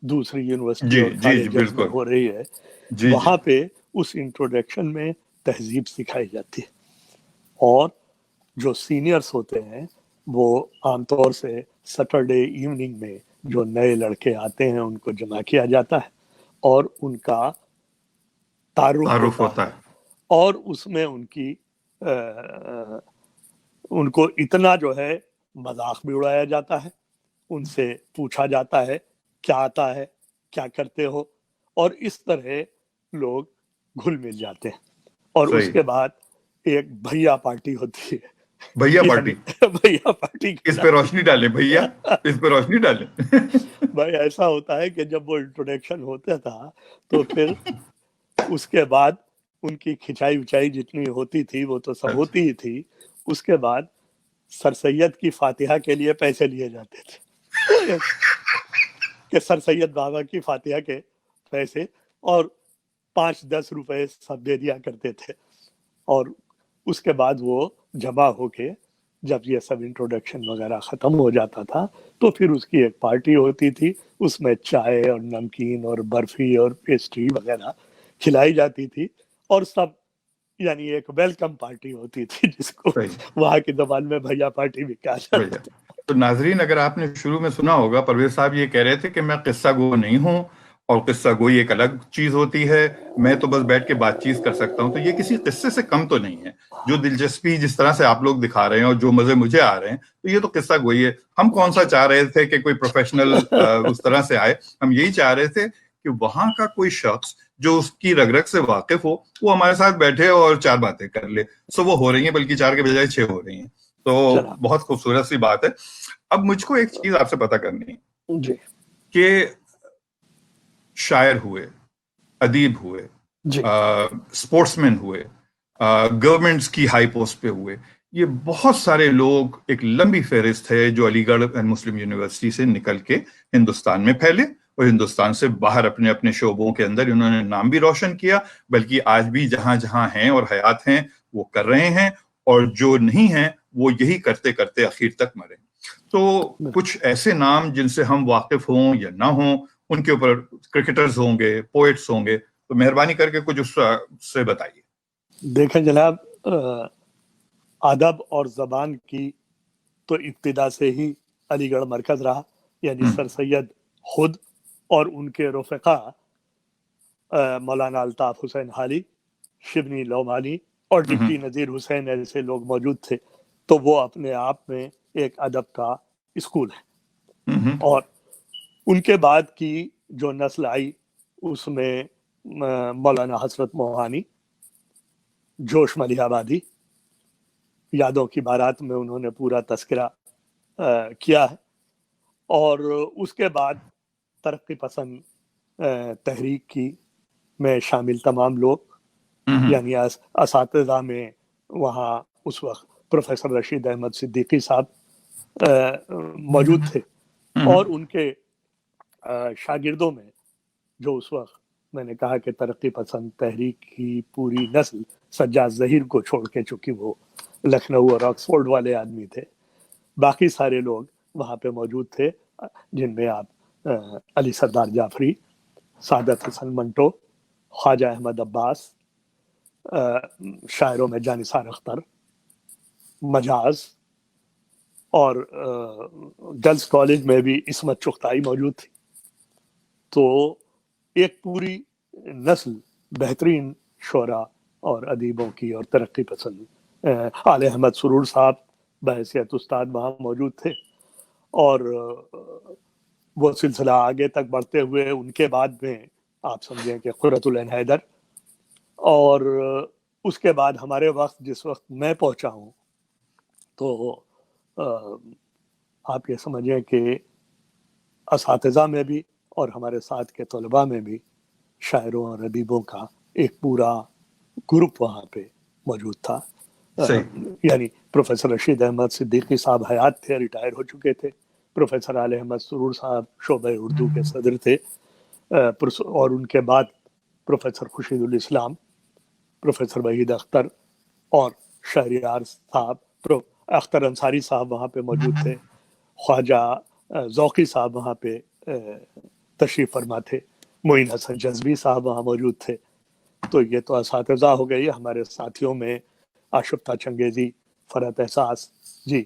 [SPEAKER 2] دوسری یونیورسٹی
[SPEAKER 1] جی
[SPEAKER 2] اور
[SPEAKER 1] جی جی
[SPEAKER 2] کالجز میں
[SPEAKER 1] بالکل،
[SPEAKER 2] ہو رہی ہے.
[SPEAKER 1] جی جی
[SPEAKER 2] وہاں پہ اس انٹروڈکشن میں تہذیب سکھائی جاتی ہے، اور جو سینئرز ہوتے ہیں وہ عام طور سے سیٹرڈے ایوننگ میں جو نئے لڑکے آتے ہیں ان کو جمع کیا جاتا ہے اور ان کا تعارف ہوتا ہے. اور اس میں ان کو اتنا جو ہے मजाक भी उड़ाया जाता है, उनसे पूछा जाता है क्या आता है, क्या करते हो, और इस तरह लोग घुल मिल जाते हैं। और
[SPEAKER 1] सही।
[SPEAKER 2] उसके बाद एक भैया पार्टी होती है,
[SPEAKER 1] भैया
[SPEAKER 2] यानी
[SPEAKER 1] पार्टी,
[SPEAKER 2] भैया पार्टी के
[SPEAKER 1] इस पे रोशनी डालें भैया, इस पे रोशनी डालें।
[SPEAKER 2] भाई ऐसा होता है कि जब वो इंट्रोडक्शन होता था तो फिर उसके बाद उनकी खिंचाई उचाई जितनी होती थी वो तो सब होती ही थी। उसके बाद सर सैयद की फातिहा के लिए पैसे लिए जाते थे कि सर सैयद बाबा की फातिहा के पैसे, और 5-10 रुपए सब दे दिया करते थे। और उसके बाद वो जमा होके जब ये सब इंट्रोडक्शन वगैरह खत्म हो जाता था तो फिर उसकी एक पार्टी होती थी, उसमें चाय और नमकीन और बर्फी और पेस्ट्री वगैरह खिलाई जाती थी, और सब यानी एक वेलकम पार्टी होती थी जिसको वहां की जबान में भैया पार्टी भी कहा जाता था।
[SPEAKER 1] तो नाजरीन, अगर आपने शुरू में सुना होगा, परवेज साहब ये कह रहे थे कि मैं किस्सा गो नहीं हूँ और किस्सा गोई एक अलग चीज होती है, मैं तो बस बैठ के बातचीत कर सकता हूँ। तो ये किसी किस्से से कम तो नहीं है। जो दिलचस्पी जिस तरह से आप लोग दिखा रहे हैं और जो मजे मुझे आ रहे हैं, तो ये तो किस्सा गोई है। हम कौन सा चाह रहे थे कि कोई प्रोफेशनल उस तरह से आए, हम यही चाह रहे थे कि वहां का कोई शख्स जो उसकी रग रग से वाकिफ हो वो हमारे साथ बैठे और 4 बातें कर ले। सो वो हो रही हैं, बल्कि 4 के बजाय 6 हो रही हैं। तो बहुत खूबसूरत सी बात है। अब मुझको एक चीज आपसे पता करनी है कि शायर हुए, अदीब हुए, स्पोर्ट्समैन हुए, गवर्नमेंट्स की हाई पोस्ट पे हुए, ये बहुत सारे लोग, एक लंबी फहरिस्त है जो अलीगढ़ मुस्लिम यूनिवर्सिटी से निकल के हिंदुस्तान में फैले और हिंदुस्तान से बाहर अपने अपने शोबों के अंदर इन्होंने नाम भी रोशन किया, बल्कि आज भी जहां जहां हैं और हयात हैं वो कर रहे हैं, और जो नहीं हैं वो यही करते करते आखिर तक मरे। तो कुछ ऐसे नाम जिनसे हम वाकिफ हों या ना हों, उनके ऊपर क्रिकेटर्स होंगे, पोएट्स होंगे, तो मेहरबानी करके कुछ उससे बताइए।
[SPEAKER 2] देखें जनाब, अदब और जबान की तो इब्तिदा से ही अलीगढ़ मरकज रहा, यानी सर सैयद खुद और उनके रफ़िका मौलाना अल्ताफ हुसैन हाली, शिबनी लोमानी और डिप्टी नज़ीर हुसैन ऐसे लोग मौजूद थे। तो वो अपने आप में एक अदब का स्कूल है। और उनके बाद की जो नस्ल आई उसमें मौलाना हसरत मोहानी, जोश मलिहाबादी, यादों की बारात में उन्होंने पूरा तस्करा किया है। और उसके बाद तरक्की पसंद तहरीक की में शामिल तमाम लोग, यानी असातिज़ा में वहाँ उस वक्त प्रोफेसर रशीद अहमद सिद्दीकी साहब मौजूद थे, और उनके शागिर्दों में जो उस वक्त मैंने कहा कि तरक्की पसंद तहरीक की पूरी नस्ल सज्जाद ज़हीर को छोड़ के, चूंकि वो लखनऊ और ऑक्सफोर्ड वाले आदमी थे, बाकी सारे लोग वहाँ पे मौजूद थे, जिनमें आप अली सरदार जाफरी, सादत हसन मंटो, ख्वाजा अहमद अब्बास, शायरों में जानिसार अख्तर, मजाज, और गर्ल्स कॉलेज में भी इसमत चुगताई मौजूद थी। तो एक पूरी नस्ल बेहतरीन शोरा और अदीबों की और तरक्की पसंद, आले अहमद सुरूर साहब बहैसियत उस्ताद वहाँ मौजूद थे। और वो सिलसिला आगे तक बढ़ते हुए उनके बाद में आप समझें कि खुर्रतुल ऐन हैदर, और उसके बाद हमारे वक्त जिस वक्त मैं पहुंचा हूँ तो आप ये समझें कि असातिज़ा में भी और हमारे साथ के तलबा में भी शायरों और अदीबों का एक पूरा ग्रुप वहाँ पे मौजूद था। यानी प्रोफेसर रशीद अहमद सिद्दीकी साहब हयात थे, रिटायर हो चुके थे। प्रोफेसर आले अहमद सुरूर साहब शोबे उर्दू के सदर थे, और उनके बाद प्रोफेसर खुर्शीदुल इस्लाम, प्रोफेसर वहीद अख्तर और शहरियार साहब, अख्तर अंसारी साहब वहाँ पे मौजूद थे। ख्वाजा ज़ौकी साहब वहाँ पे तशरीफ़ फरमा थे। मोइन हसन जज़बी साहब वहाँ मौजूद थे। तो ये तो असातिज़ा हो गई। हमारे साथियों में आशुफ्ता चंगेज़ी, फरहत एहसास जी।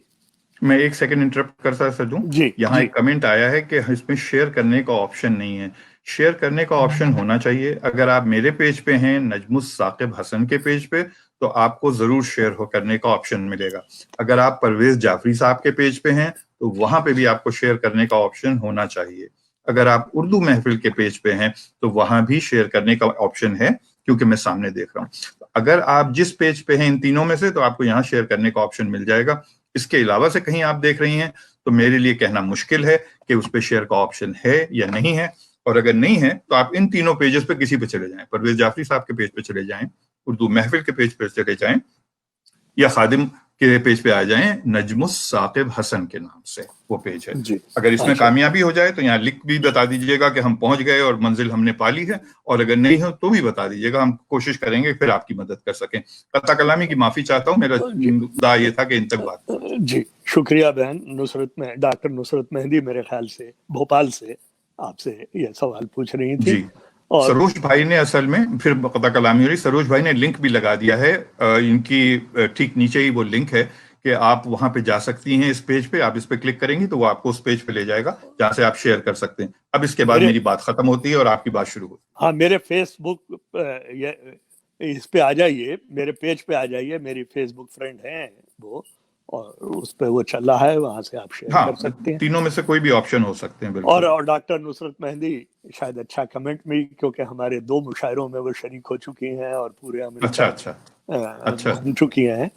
[SPEAKER 1] मैं एक सेकंड इंटरप्ट कर सकता हूँ जी? यहाँ एक कमेंट आया है कि इसमें शेयर करने का ऑप्शन नहीं है। शेयर करने का ऑप्शन होना चाहिए। अगर आप मेरे पेज पे हैं, नजमुस साकिब हसन के पेज पे, تو آپ کو ضرور شیئر کرنے کا آپشن ملے گا. اگر آپ پرویز جعفری صاحب کے پیج پہ ہیں تو وہاں پہ بھی آپ کو شیئر کرنے کا آپشن ہونا چاہیے. اگر آپ اردو محفل کے پیج پہ ہیں تو وہاں بھی شیئر کرنے کا آپشن ہے، کیونکہ میں سامنے دیکھ رہا ہوں. اگر آپ جس پیج پہ ہیں ان تینوں میں سے تو آپ کو یہاں شیئر کرنے کا آپشن مل جائے گا. اس کے علاوہ سے کہیں آپ دیکھ رہی ہیں تو میرے لیے کہنا مشکل ہے کہ اس پہ شیئر کا آپشن ہے یا نہیں ہے. اور اگر نہیں ہے تو آپ ان تینوں پیجز پہ کسی پہ چلے جائیں، پرویز جعفری صاحب کے پیج پہ چلے جائیں، اردو محفل کے پیج پہ چلے جائیں، یا خادم کے پیج پہ آ جائیں نجم الثاقب حسن کے نام سے، وہ پیج ہے.
[SPEAKER 2] جی
[SPEAKER 1] اگر اس میں
[SPEAKER 2] ماشاء
[SPEAKER 1] کامیابی ہو جائے تو یہاں لکھ بھی بتا دیجیے گا کہ ہم پہنچ گئے اور منزل ہم نے پا لی ہے، اور اگر نہیں ہو تو بھی بتا دیجیے گا، ہم کوشش کریں گے پھر آپ کی مدد کر سکیں. قطع کلامی کی معافی چاہتا ہوں، میرا
[SPEAKER 2] جی
[SPEAKER 1] مدعا یہ تھا کہ ان تک بات.
[SPEAKER 2] جی شکریہ بہن نصرت میں ڈاکٹر نصرت مہندی میرے خیال سے بھوپال سے آپ سے یہ سوال پوچھ رہی تھی.
[SPEAKER 1] جی
[SPEAKER 2] اور
[SPEAKER 1] سروج بھائی نے اصل میں پھر قطع کلامی ہو رہی، سروج بھائی نے لنک بھی لگا دیا ہے ان کی ٹھیک نیچے ہی وہ لنک ہے کہ آپ وہاں پہ جا سکتی ہیں. اس پیج پہ آپ اس پہ کلک کریں گی تو وہ آپ کو اس پیج پہ لے جائے گا جہاں سے آپ شیئر کر سکتے ہیں. اب اس کے بعد
[SPEAKER 2] میرے
[SPEAKER 1] میری بات ختم ہوتی ہے اور آپ کی بات شروع ہوتی ہے.
[SPEAKER 2] ہاں میرے فیس بک اس پہ آ جائیے، میرے پیج پہ آ جائیے، میری فیس بک فرینڈ ہیں وہ، اور اس پہ وہ چل رہا ہے، وہاں سے آپ شیئر
[SPEAKER 1] ہاں
[SPEAKER 2] کر سکتے ہیں.
[SPEAKER 1] تینوں میں سے کوئی بھی آپشن ہو سکتے ہیں. بالکل.
[SPEAKER 2] اور ڈاکٹر نصرت مہندی شاید اچھا کمنٹ بھی، کیونکہ ہمارے 2 مشاعروں میں وہ شریک ہو چکی ہیں اور پورے امریکہ
[SPEAKER 1] اچھا اچھا.
[SPEAKER 2] گھوم چکی ہیں.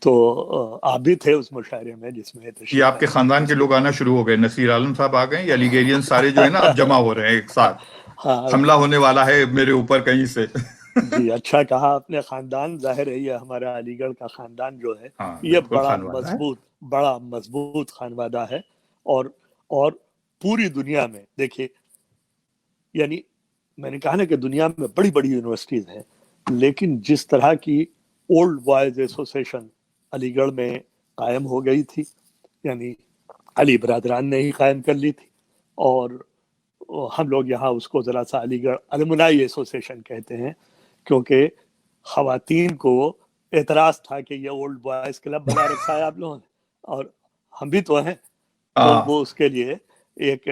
[SPEAKER 2] تو آپ بھی تھے اس مشاعرے میں جس میں
[SPEAKER 1] یہ
[SPEAKER 2] تشریف
[SPEAKER 1] آپ کے
[SPEAKER 2] لائے.
[SPEAKER 1] خاندان کے لوگ آنا شروع ہو گئے، نصیر عالم صاحب آ گئے، یا لیگیرین سارے جو ہے نا اب جمع ہو رہے ہیں ایک ساتھ.
[SPEAKER 2] ہاں
[SPEAKER 1] حملہ ہونے والا ہے میرے اوپر کہیں سے.
[SPEAKER 2] جی اچھا کہا آپ نے. خاندان ظاہر ہے، یہ ہمارا علی گڑھ کا خاندان جو ہے
[SPEAKER 1] ہاں
[SPEAKER 2] یہ
[SPEAKER 1] بالکل خانوادہ ہے.
[SPEAKER 2] بڑا مضبوط خاندان ہے. اور پوری دنیا میں دیکھیے، یعنی میں نے کہا نا کہ دنیا میں بڑی بڑی یونیورسٹیز ہیں، لیکن جس طرح کی اولڈ بوائز ایسوسیشن علی گڑھ میں قائم ہو گئی تھی، یعنی علی برادران نے ہی قائم کر لی تھی، اور ہم لوگ یہاں اس کو ذرا سا علی گڑھ المنائی ایسوسیشن کہتے ہیں، کیونکہ خواتین کو اعتراض تھا کہ یہ اولڈ بوائز کلب بنا رکھا ہے آپ لوگوں نے، اور ہم بھی تو ہیں. تو وہ اس کے لیے ایک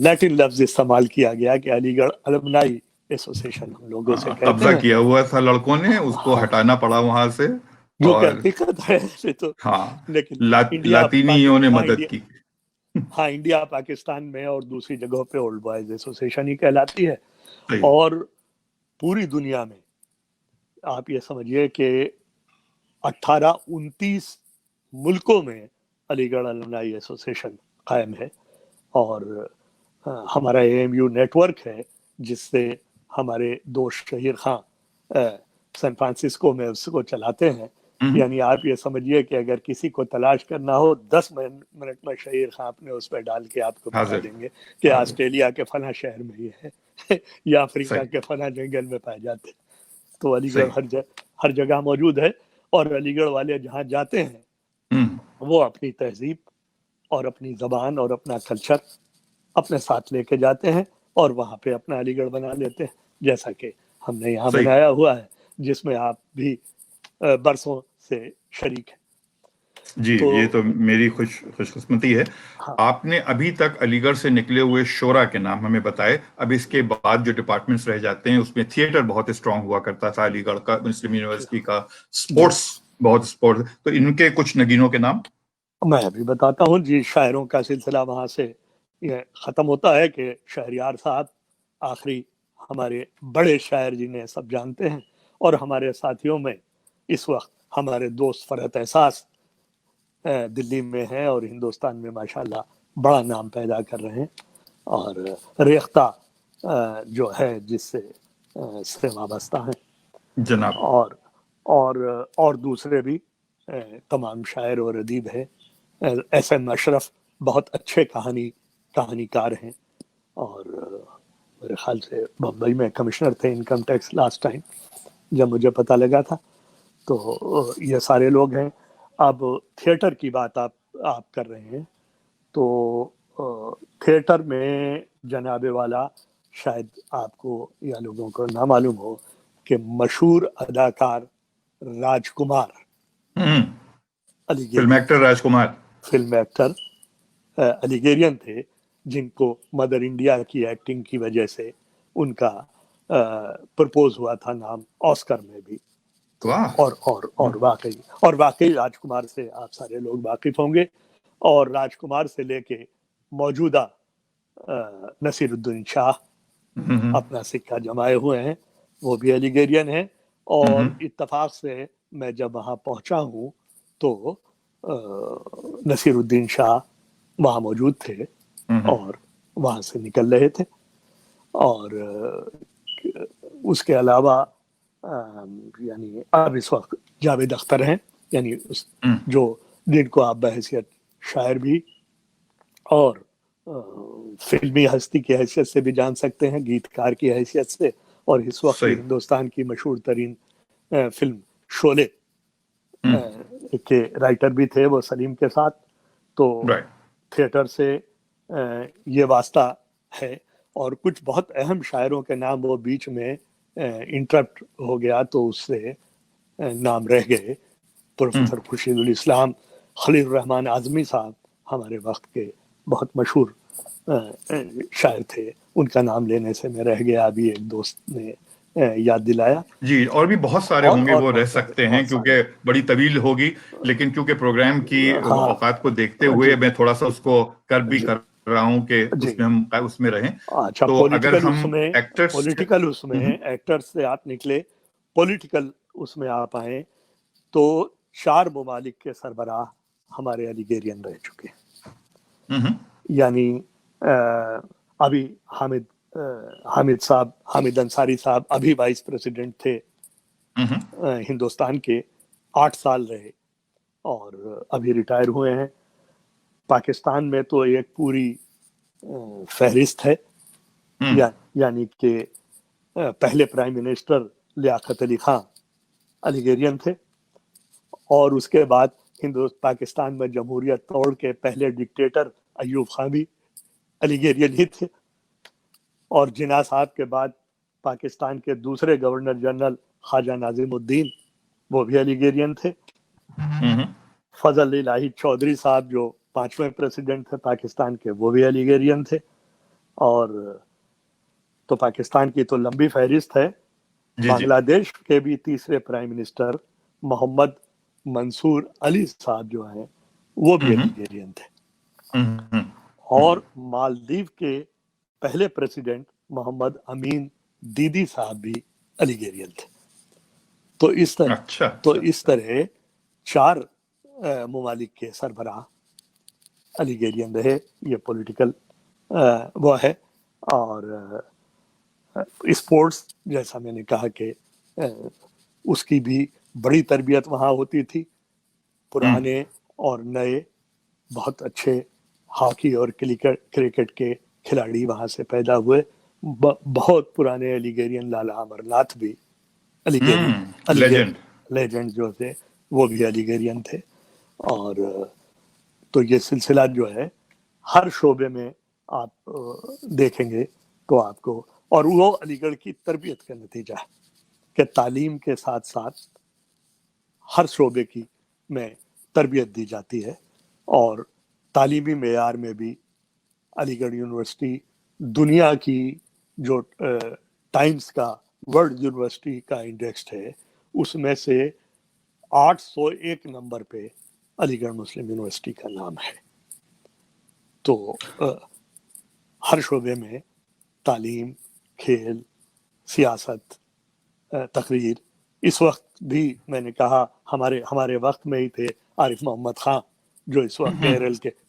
[SPEAKER 2] لیٹن لفظ استعمال کیا گیا کہ علی گڑھ المنائی ایسوسیشن ہم لوگوں سے کہتے
[SPEAKER 1] قبضہ
[SPEAKER 2] ہیں.
[SPEAKER 1] کیا ہوا تھا لڑکوں نے، اس کو
[SPEAKER 2] ہاں
[SPEAKER 1] ہٹانا پڑا وہاں سے.
[SPEAKER 2] جو کہ
[SPEAKER 1] اور
[SPEAKER 2] حقیقت ہے ایسے تو.
[SPEAKER 1] ہاں
[SPEAKER 2] لیکن
[SPEAKER 1] لاطینیوں نے مدد کی.
[SPEAKER 2] ہاں انڈیا پاکستان میں اور دوسری جگہوں پہ اولڈ بوائز ایسوسیشن ہی کہلاتی ہے.
[SPEAKER 1] صحیح.
[SPEAKER 2] اور پوری دنیا میں آپ یہ سمجھیے کہ 29 ملکوں میں علی گڑھ المنائی ایسوسیشن قائم ہے. اور ہمارا AMU نیٹ ورک ہے جس سے ہمارے دوست شہیر خان سین فرانسسکو میں اس کو چلاتے ہیں. یعنی آپ یہ سمجھیے کہ اگر کسی کو تلاش کرنا ہو 10 منٹ میں شہیر خان اپنے اس پہ ڈال کے آپ کو بتا
[SPEAKER 1] حاضر
[SPEAKER 2] دیں گے کہ
[SPEAKER 1] حاضر.
[SPEAKER 2] آسٹریلیا کے فلاں شہر میں یہ ہے یا افریقہ
[SPEAKER 1] صحیح
[SPEAKER 2] کے فلاں جنگل میں پائے جاتے ہیں. تو علی گڑھ
[SPEAKER 1] صحیح.
[SPEAKER 2] ہر جگہ موجود ہے. اور علی گڑھ والے جہاں جاتے ہیں وہ اپنی تہذیب اور اپنی زبان اور اپنا کلچر اپنے ساتھ لے کے جاتے ہیں، اور وہاں پہ اپنا علی گڑھ بنا لیتے ہیں، جیسا کہ ہم نے یہاں
[SPEAKER 1] صحیح.
[SPEAKER 2] بنایا ہوا ہے، جس میں آپ بھی برسوں سے شریک ہیں.
[SPEAKER 1] جی یہ تو میری خوش قسمتی ہے.
[SPEAKER 2] ہاں
[SPEAKER 1] آپ نے ابھی تک علی گڑھ سے نکلے ہوئے شعرا کے نام ہمیں بتائے. اب اس کے بعد جو ڈپارٹمنٹس رہ جاتے ہیں اس میں تھیٹر بہت اسٹرانگ ہوا کرتا تھا علی گڑھ کا، مسلم یونیورسٹی کا،
[SPEAKER 2] جی
[SPEAKER 1] سپورٹس بہت سپورٹس. تو ان کے کچھ نگینوں کے نام
[SPEAKER 2] میں ابھی بتاتا ہوں. جی شاعروں کا سلسلہ وہاں سے یہ ختم ہوتا ہے کہ شہریار صاحب آخری ہمارے بڑے شاعر جنہیں سب جانتے ہیں، اور ہمارے ساتھیوں میں اس وقت ہمارے دوست فرحت احساس دلی میں ہیں اور ہندوستان میں ماشاءاللہ بڑا نام پیدا کر رہے ہیں. اور ریختہ جو ہے جس سے وابستہ ہیں،
[SPEAKER 1] جناب.
[SPEAKER 2] اور دوسرے بھی تمام شاعر اور ادیب ہیں. SM اشرف بہت اچھے کہانی کار ہیں، اور میرے خیال سے بمبئی میں کمشنر تھے انکم ٹیکس لاسٹ ٹائم جب مجھے پتہ لگا تھا. تو یہ سارے لوگ ہیں. اب تھیٹر کی بات آپ کر رہے ہیں، تو تھیٹر میں جناب والا شاید آپ کو یا لوگوں کو نہ معلوم ہو کہ مشہور اداکار Raj Kumar
[SPEAKER 1] film actor Raj Kumar
[SPEAKER 2] film actor الیگیرین تھے، جن کو مدر انڈیا کی ایکٹنگ کی وجہ سے ان کا پرپوز ہوا تھا نام آسکر میں بھی.
[SPEAKER 1] वाह।
[SPEAKER 2] اور واقعی راجکمار سے آپ سارے لوگ واقف ہوں گے، اور راجکمار سے لے کے موجودہ نصیر الدین شاہ اپنا سکہ جمائے ہوئے ہیں، وہ بھی علی گیرین ہیں. اور اتفاق سے میں جب وہاں پہنچا ہوں تو نصیر الدین شاہ وہاں موجود تھے اور وہاں سے نکل رہے تھے. اور اس کے علاوہ یعنی اب اس وقت جاوید اختر ہیں، یعنی جو جن کو آپ بحیثیت شاعر بھی اور فلمی ہستی کی حیثیت سے بھی جان سکتے ہیں، گیتکار کی حیثیت سے. اور اس وقت ہندوستان کی مشہور ترین فلم شولے کے رائٹر بھی تھے وہ سلیم کے ساتھ. تو تھیٹر سے یہ واسطہ ہے. اور کچھ بہت اہم شاعروں کے نام وہ بیچ میں انٹرپٹ ہو گیا تو اس سے نام رہ گئے. پروفیسر خورشید الاسلام خلیل الرحمن اعظمی صاحب ہمارے وقت کے بہت مشہور شاعر تھے، ان کا نام لینے سے میں رہ گیا. ابھی ایک دوست نے یاد دلایا.
[SPEAKER 1] جی، اور بھی بہت سارے ہوں گے وہ رہ سکتے ہیں کیونکہ بڑی طویل ہوگی، لیکن کیونکہ پروگرام کی اوقات کو دیکھتے ہوئے میں تھوڑا سا اس کو کر رہا ہوں کہ اس میں ہم اس میں رہیں.
[SPEAKER 2] اچھا،
[SPEAKER 1] تو اگر ہم
[SPEAKER 2] پولیٹیکل اس میں ایکٹرز سے آپ نکلے، پولیٹیکل اس میں آپ آئیں تو 4 ممالک کے سربراہ ہمارے علی گیرین رہ چکے ہیں. یعنی ابھی حامد صاحب، حامد انصاری صاحب ابھی وائس پریزیڈنٹ تھے ہندوستان کے، 8 سال رہے اور ابھی ریٹائر ہوئے ہیں. پاکستان میں تو ایک پوری فہرست ہے، یعنی کہ پہلے پرائم منسٹر لیاقت علی خان علی گیرین تھے، اور اس کے بعد پاکستان میں جمہوریت توڑ کے پہلے ڈکٹیٹر ایوب خان بھی علی گیرین ہی تھے. اور جناح صاحب کے بعد پاکستان کے دوسرے گورنر جنرل خواجہ ناظم الدین وہ بھی علی گیرین تھے. فضل الہی چودھری صاحب جو 5ویں پریزیڈنٹ تھے پاکستان کے، وہ بھی علی گیرین تھے. اور تو پاکستان کی تو لمبی فہرست ہے. بنگلہ دیش کے بھی تیسرے پرائم منسٹر محمد منصور علی صاحب جو ہیں وہ بھی علی گیرین تھے. اور مالدیو کے پہلے پریزیڈنٹ محمد امین دیدی صاحب بھی علی گیرین تھے. تو اس طرح 4 ممالک کے سربراہ علی گیرین رہے. یہ پولیٹیکل وہ ہے. اور اسپورٹس جیسا میں نے کہا کہ اس کی بھی بڑی تربیت وہاں ہوتی تھی. پرانے اور نئے بہت اچھے ہاکی اور کرکٹ کے کھلاڑی وہاں سے پیدا ہوئے. بہت پرانے علی گیرین لالا امر ناتھ بھی علی گیرین لیجنڈ جو تھے وہ بھی علی گیرین تھے. اور تو یہ سلسلہ جو ہے ہر شعبے میں آپ دیکھیں گے تو آپ کو، اور وہ علی گڑھ کی تربیت کا نتیجہ ہے کہ تعلیم کے ساتھ ساتھ ہر شعبے کی میں تربیت دی جاتی ہے. اور تعلیمی معیار میں بھی علی گڑھ یونیورسٹی دنیا کی جو ٹائمز کا ورلڈ یونیورسٹی کا انڈیکس ہے اس میں سے 801 نمبر پہ علی گڑھ مسلم یونیورسٹی کا نام ہے. تو ہر شعبے میں تعلیم، کھیل، سیاست، تقریر. اس وقت بھی میں نے کہا ہمارے وقت میں ہی تھے عارف محمد خان جو اس وقت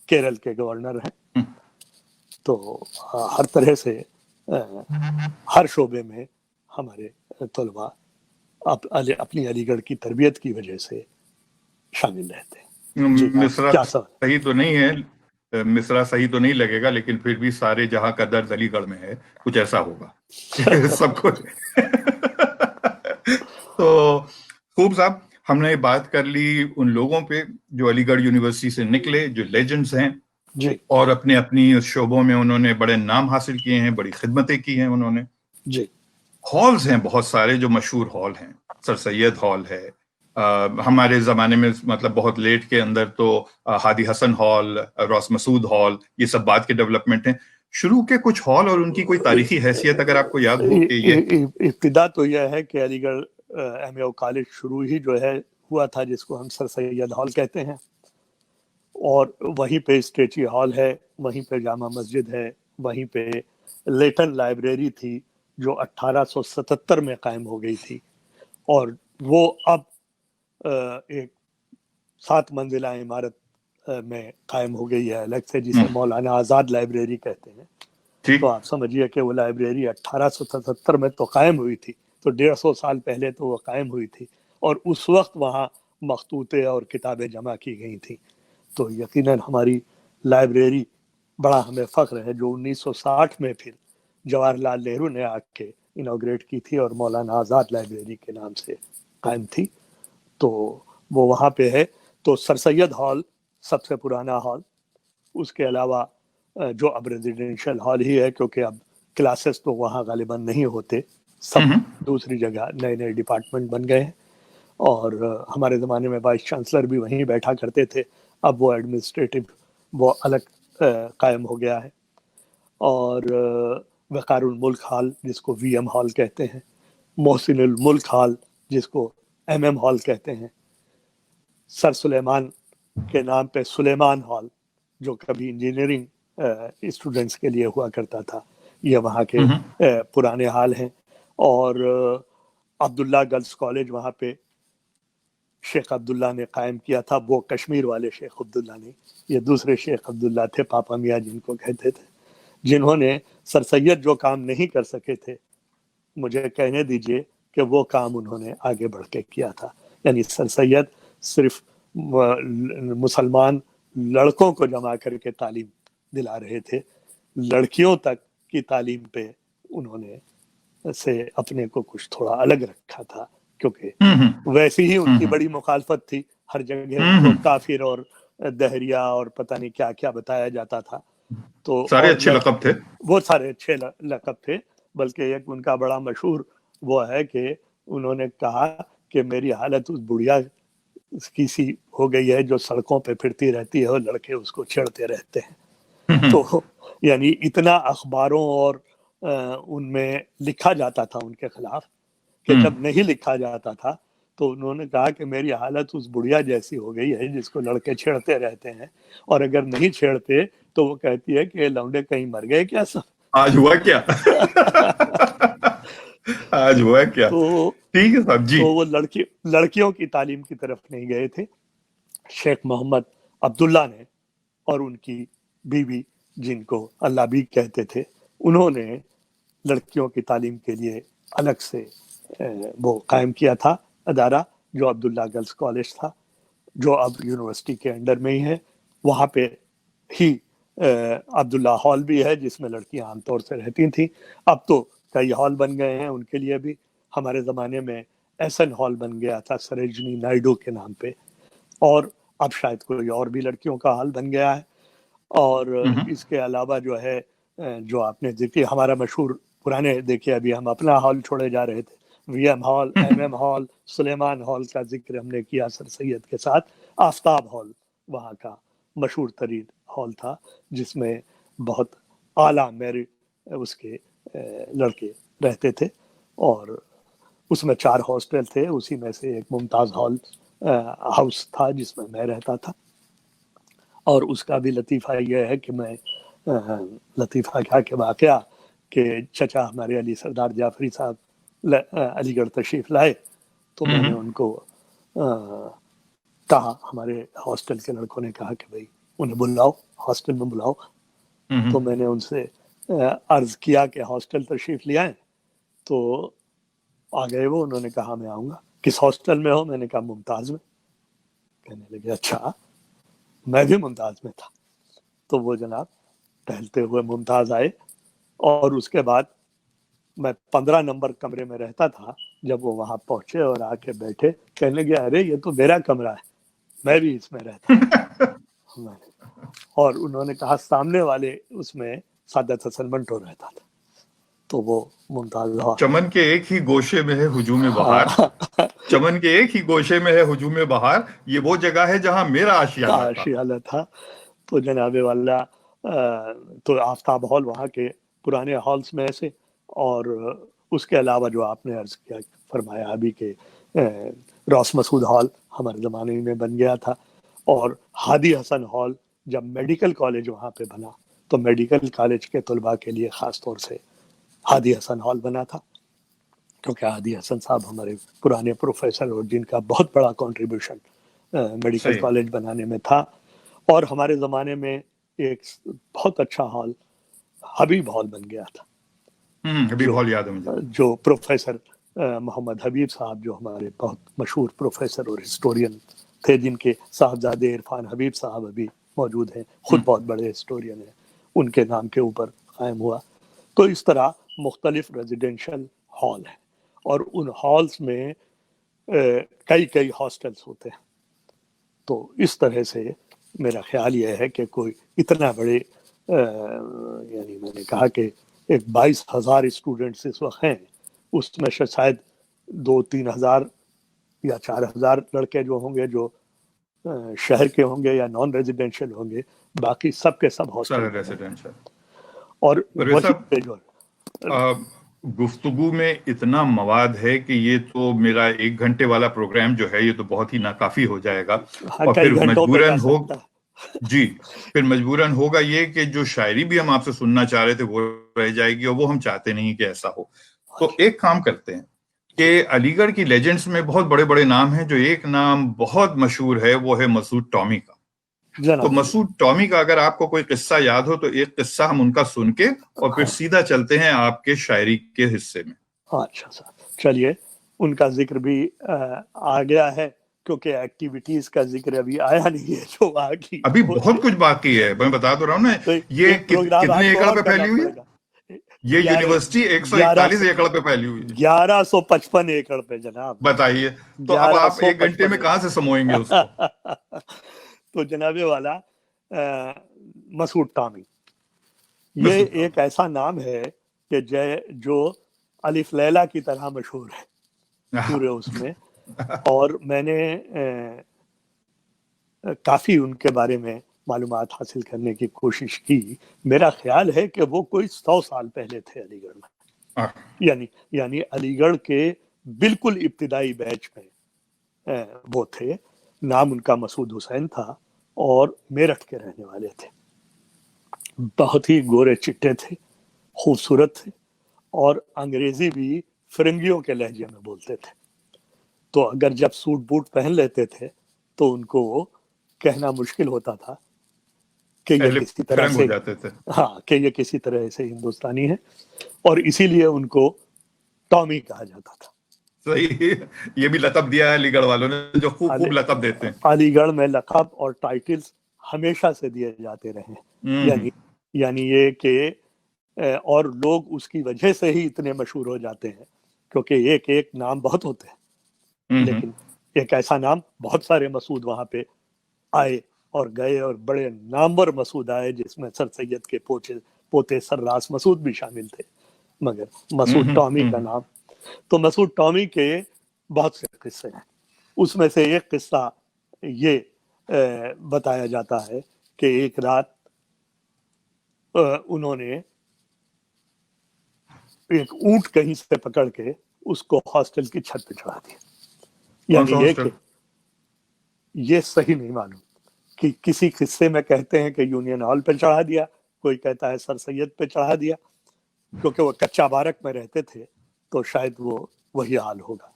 [SPEAKER 2] کیرل کے گورنر ہیں. تو ہر طرح سے ہر شعبے میں ہمارے طلباء اپنی علی گڑھ کی تربیت کی وجہ سے شامل رہتے ہیں.
[SPEAKER 1] مصرع صحیح تو نہیں ہے، مصرع صحیح تو نہیں لگے گا، لیکن پھر بھی سارے جہاں کا درد علی گڑھ میں ہے، کچھ ایسا ہوگا سب کچھ. تو خوب صاحب، ہم نے بات کر لی ان لوگوں پہ جو علی گڑھ یونیورسٹی سے نکلے، جو لیجنڈز ہیں
[SPEAKER 2] جی،
[SPEAKER 1] اور اپنی شعبوں میں انہوں نے بڑے نام حاصل کیے ہیں، بڑی خدمتیں کی ہیں انہوں نے.
[SPEAKER 2] جی،
[SPEAKER 1] ہالز ہیں بہت سارے جو مشہور ہال ہیں. سر سید ہال ہے ہمارے زمانے میں، مطلب بہت لیٹ کے اندر تو ہادی حسن ہال، روس مسعود ہال، یہ سب بعد کے ڈیولپمنٹ ہیں. شروع کے کچھ ہال اور ان کی کوئی تاریخی حیثیت اگر آپ کو یاد ہو کہ یہ
[SPEAKER 2] ابتدا تو یہ ہے کہ علی گڑھ MAO कॉलेज शुरू ही जो है हुआ था, जिसको हम सर सैयद हॉल कहते हैं, और वहीं पे स्टेची हॉल है, वहीं पे जामा मस्जिद है, वहीं पे लेटन लाइब्रेरी थी जो 1877 में कायम हो गई थी, और वो अब एक 7 मंजिला इमारत में कायम हो गई है अलग से, जिसे मौलाना आज़ाद लाइब्रेरी कहते हैं। तो आप समझिए कि वो लाइब्रेरी 1877 में तो कायम हुई थी, तो 150 साल पहले तो वो कायम हुई थी, और उस वक्त वहाँ मखतूते और किताबें जमा की गई थी। तो यकीनन हमारी लाइब्रेरी बड़ा हमें फ़ख्र है, जो 1960 में फिर जवाहरलाल नेहरू ने आके इनॉग्रेट की थी और मौलाना आज़ाद लाइब्रेरी के नाम से कायम थी। तो वो वहाँ पे है। तो सर सैयद हॉल सबसे पुराना हॉल, उसके अलावा जो अब रेजिडेंशियल हॉल ही है, क्योंकि अब क्लासेस तो वहाँ गालिबन नहीं होते, सब दूसरी जगह नए नए डिपार्टमेंट बन गए हैं, और हमारे ज़माने में वाइस चांसलर भी वहीं बैठा करते थे, अब वो एडमिनिस्ट्रेटिव वो अलग कायम हो गया है। और वक़ारुल मुल्क हॉल जिसको VM हॉल कहते हैं, मोहसिनुल मुल्क हॉल जिसको MM हॉल कहते हैं, सर सुलेमान के नाम पे सुलेमान हॉल जो कभी इंजीनियरिंग स्टूडेंट्स के लिए हुआ करता था, ये वहाँ के पुराने हाल हैं। और अब्दुल्ला गर्ल्स कॉलेज वहाँ पे शेख अब्दुल्ला ने कायम किया था, वो कश्मीर वाले शेख अब्दुल्ला नहीं, ये दूसरे शेख अब्दुल्ला थे, पापा मियाँ जिनको कहते थे, जिन्होंने सर सैयद जो काम नहीं कर सके थे, मुझे कहने दीजिए कि वो काम उन्होंने आगे बढ़ के किया था। यानी सर सैयद सिर्फ मुसलमान लड़कों को जमा करके तालीम दिला रहे थे, लड़कियों तक की तालीम पे उन्होंने से अपने को कुछ थोड़ा अलग रखा था, क्योंकि वैसी ही उनकी बड़ी मुखालफत थी, हर जगह उनको काफिर और दहरिया और पता नहीं क्या क्या बताया जाता था। तो
[SPEAKER 1] सारे अच्छे लक़ब थे,
[SPEAKER 2] वो सारे अच्छे लक़ब थे, बल्कि एक उनका बड़ा मशहूर वो है कि उन्होंने कहा कि मेरी हालत उस बुढ़िया की सी हो गई है जो सड़कों पे फिरती रहती है और लड़के उसको छेड़ते रहते हैं। तो यानी इतना अखबारों और उनमें लिखा जाता था उनके खिलाफ कि जब नहीं लिखा जाता था तो उन्होंने कहा कि मेरी हालत उस बुढ़िया जैसी हो गई है जिसको लड़के छेड़ते रहते हैं, और अगर नहीं छेड़ते तो वो कहती है कि लौंडे कहीं मर गए क्या सब,
[SPEAKER 1] आज हुआ क्या? आज हुआ क्या?
[SPEAKER 2] तो
[SPEAKER 1] ठीक है साहब जी।
[SPEAKER 2] तो वो लड़कियों की तालीम की तरफ नहीं गए थे। शेख मोहम्मद अब्दुल्ला ने और उनकी बीवी जिनको अल्लाह बी कहते थे, उन्होंने लड़कियों की तालीम के लिए अलग से वो कायम किया था अदारा, जो अब्दुल्ला गर्ल्स कॉलेज था, जो अब यूनिवर्सिटी के अंडर में ही है। वहाँ पे ही अब्दुल्ला हॉल भी है जिसमें लड़कियां आमतौर से रहती थी। अब तो कई हॉल बन गए हैं उनके लिए भी। हमारे ज़माने में SN हॉल बन गया था सरोजिनी नायडू के नाम पे, और अब शायद कोई और भी लड़कियों का हॉल बन गया है। और इसके अलावा जो है जो आपने देखिए हमारा मशहूर पुराने, देखिए अभी हम अपना हॉल छोड़े जा रहे थे, VM hall, MM hall, Suleman hall का जिक्र हमने किया सर सैयद के साथ। आफ्ताब हॉल वहाँ का मशहूर तरीन हॉल था जिसमें बहुत आला मेरिट उसके लड़के रहते थे, और उसमें 4 हॉस्टल थे, उसी में से एक मुमताज़ हॉल हाउस था जिसमें मैं रहता था। और उसका भी लतीफ़ा यह है कि मैं लतीफ़ा क्या के वाक़या कि चचा हमारे अली सरदार जाफरी साहब अलीगढ़ तशरीफ़ लाए, तो मैंने उनको कहा, हमारे हॉस्टल के लड़कों ने कहा कि भाई उन्हें बुलाओ, हॉस्टल में बुलाओ। तो मैंने उनसे अर्ज़ किया कि हॉस्टल तशरीफ़ ले आए, तो आ गए वो, उन्होंने कहा मैं आऊँगा। किस हॉस्टल में हो? मैंने कहा मुमताज़ में। कहने लगे अच्छा, मैं भी मुमताज़ में था। तो वो जनाब टहलते हुए मुमताज़ आए, और उसके बाद मैं 15 नंबर कमरे में रहता था। जब वो वहाँ पहुँचे और आके बैठे, कहने लगे अरे ये तो मेरा कमरा है, मैं भी इसमें रहता हूँ। और उन्होंने कहा सामने वाले उसमें सादत हसन मंटो रहता था। तो वो मुमताज़
[SPEAKER 1] चमन के एक ही गोशे में है हुजूम बहार, चमन के एक ही गोशे में है हुजूम बहार, ये वो जगह है जहां मेरा आशियाना
[SPEAKER 2] था। तो जनाबे वाला तो आफ्ताब हॉल वहाँ के पुराने हॉल्स में से, और उसके अलावा जो आपने अर्ज किया फरमाया अभी के रॉस मसूद हॉल हमारे ज़माने में बन गया था, और हादी हसन हॉल जब मेडिकल कॉलेज वहाँ पे बना तो मेडिकल कॉलेज के तलबा के लिए ख़ास तौर से हादी हसन हॉल बना था, क्योंकि हादी हसन साहब हमारे पुराने प्रोफेसर और जिनका बहुत बड़ा कंट्रीब्यूशन मेडिकल कॉलेज बनाने में था। और हमारे ज़माने में एक बहुत अच्छा हॉल हबीब हॉल बन गया था,
[SPEAKER 1] हबीब हॉल याद है मुझे,
[SPEAKER 2] जो प्रोफेसर मोहम्मद हबीब साहब जो हमारे बहुत मशहूर प्रोफेसर और हिस्टोरियन थे, जिनके साहबजादे इरफान हबीब साहब अभी मौजूद हैं, खुद बहुत बड़े हिस्टोरियन हैं, उनके नाम के ऊपर कायम हुआ। तो इस तरह मुख्तलिफ रेजिडेंशियल हॉल हैं और उन हॉल्स में कई कई हॉस्टल्स होते हैं। तो इस तरह से मेरा ख्याल यह है कि कोई इतना बड़े यानी मैंने कहा कि एक 22,000 स्टूडेंट्स इस वक्त हैं, उसमें से शायद 2-3 हज़ार या 4,000 लड़के जो होंगे जो शहर के होंगे या नॉन रेजिडेंशियल होंगे, बाकी सब के सब हॉस्टल
[SPEAKER 1] रेजिडेंशियल।
[SPEAKER 2] और वही जो
[SPEAKER 1] गुफ्तगू में इतना मवाद है कि ये तो मेरा 1 घंटे वाला प्रोग्राम जो है ये तो बहुत ही नाकाफी हो जाएगा। और फिर मजबूरन हो जी, फिर मजबूरन होगा ये कि जो शायरी भी हम आपसे सुनना चाह रहे थे वो रह जाएगी, और वो हम चाहते नहीं कि ऐसा हो। तो एक काम करते हैं कि अलीगढ़ की लेजेंड्स में बहुत बड़े बड़े नाम हैं, जो एक नाम बहुत मशहूर है वो है मसूद टॉमी का। तो मसूद टॉमी का अगर आपको कोई किस्सा याद हो तो एक किस्सा हम उनका सुन के और फिर सीधा चलते हैं आपके शायरी के हिस्से में।
[SPEAKER 2] अच्छा सर, चलिए, उनका जिक्र भी आ गया है, क्योंकि एक्टिविटीज का जिक्र अभी आया नहीं है जो आगे
[SPEAKER 1] अभी बहुत कुछ बाकी है। मैं बता तो रहा हूँ ना,
[SPEAKER 2] तो
[SPEAKER 1] ये कितने एकड़ पे फैली हुई है ये यूनिवर्सिटी? 141 एकड़ पे फैली हुई है।
[SPEAKER 2] 1155 एकड़ पे जनाब।
[SPEAKER 1] बताइए, तो अब आप 1 घंटे में कहां से समोएंगे उसको?
[SPEAKER 2] तो जनाबे वाला मसूद टॉमी, ये एक ऐसा नाम है कि जो अलिफ लैला की तरह मशहूर है पूरे उसमें। और मैंने काफी उनके बारे में मालूमात हासिल करने की कोशिश की। मेरा ख्याल है कि वो कोई 100 साल पहले थे अलीगढ़ में, यानी अलीगढ़ के बिल्कुल इब्तिदाई बैच में वो थे। नाम उनका मसूद हुसैन था और मेरठ के रहने वाले थे। बहुत ही गोरे चिट्टे थे, खूबसूरत थे, और अंग्रेजी भी फिरंगियों के लहजे में बोलते थे। तो अगर जब सूट बूट पहन लेते थे तो उनको कहना मुश्किल होता था कि ये किसी तरह से कि ये किसी तरह से हिंदुस्तानी है, और इसीलिए उनको टॉमी कहा जाता था।
[SPEAKER 1] सही, ये भी लक़ब दिया है अलीगढ़ वालों ने, जो खूब लक़ब देते हैं।
[SPEAKER 2] अलीगढ़ में लक़ब और टाइटल्स हमेशा से दिए जाते रहे, यानी ये कि और लोग उसकी वजह से ही इतने मशहूर हो जाते हैं, क्योंकि एक एक नाम बहुत होते हैं, लेकिन एक ऐसा नाम, बहुत सारे मसूद वहां पे आए और गए, और बड़े नामवर मसूद आए, जिसमें सर सैयद के पोते सर्रास मसूद भी शामिल थे, मगर मसूद टॉमी का नाम। तो मसूद टॉमी के बहुत से किस्से हैं। उसमें से एक किस्सा ये बताया जाता है कि एक रात उन्होंने एक ऊंट कहीं से पकड़ के उसको हॉस्टल की छत पे चढ़ा दिया। यानी ये सही नहीं मालूम कि किसी किस्से में कहते हैं कि यूनियन हॉल पे चढ़ा दिया, कोई कहता है सर सैयद पे चढ़ा दिया, क्योंकि वो कच्चा बारक में रहते थे, तो शायद वो वही हाल होगा,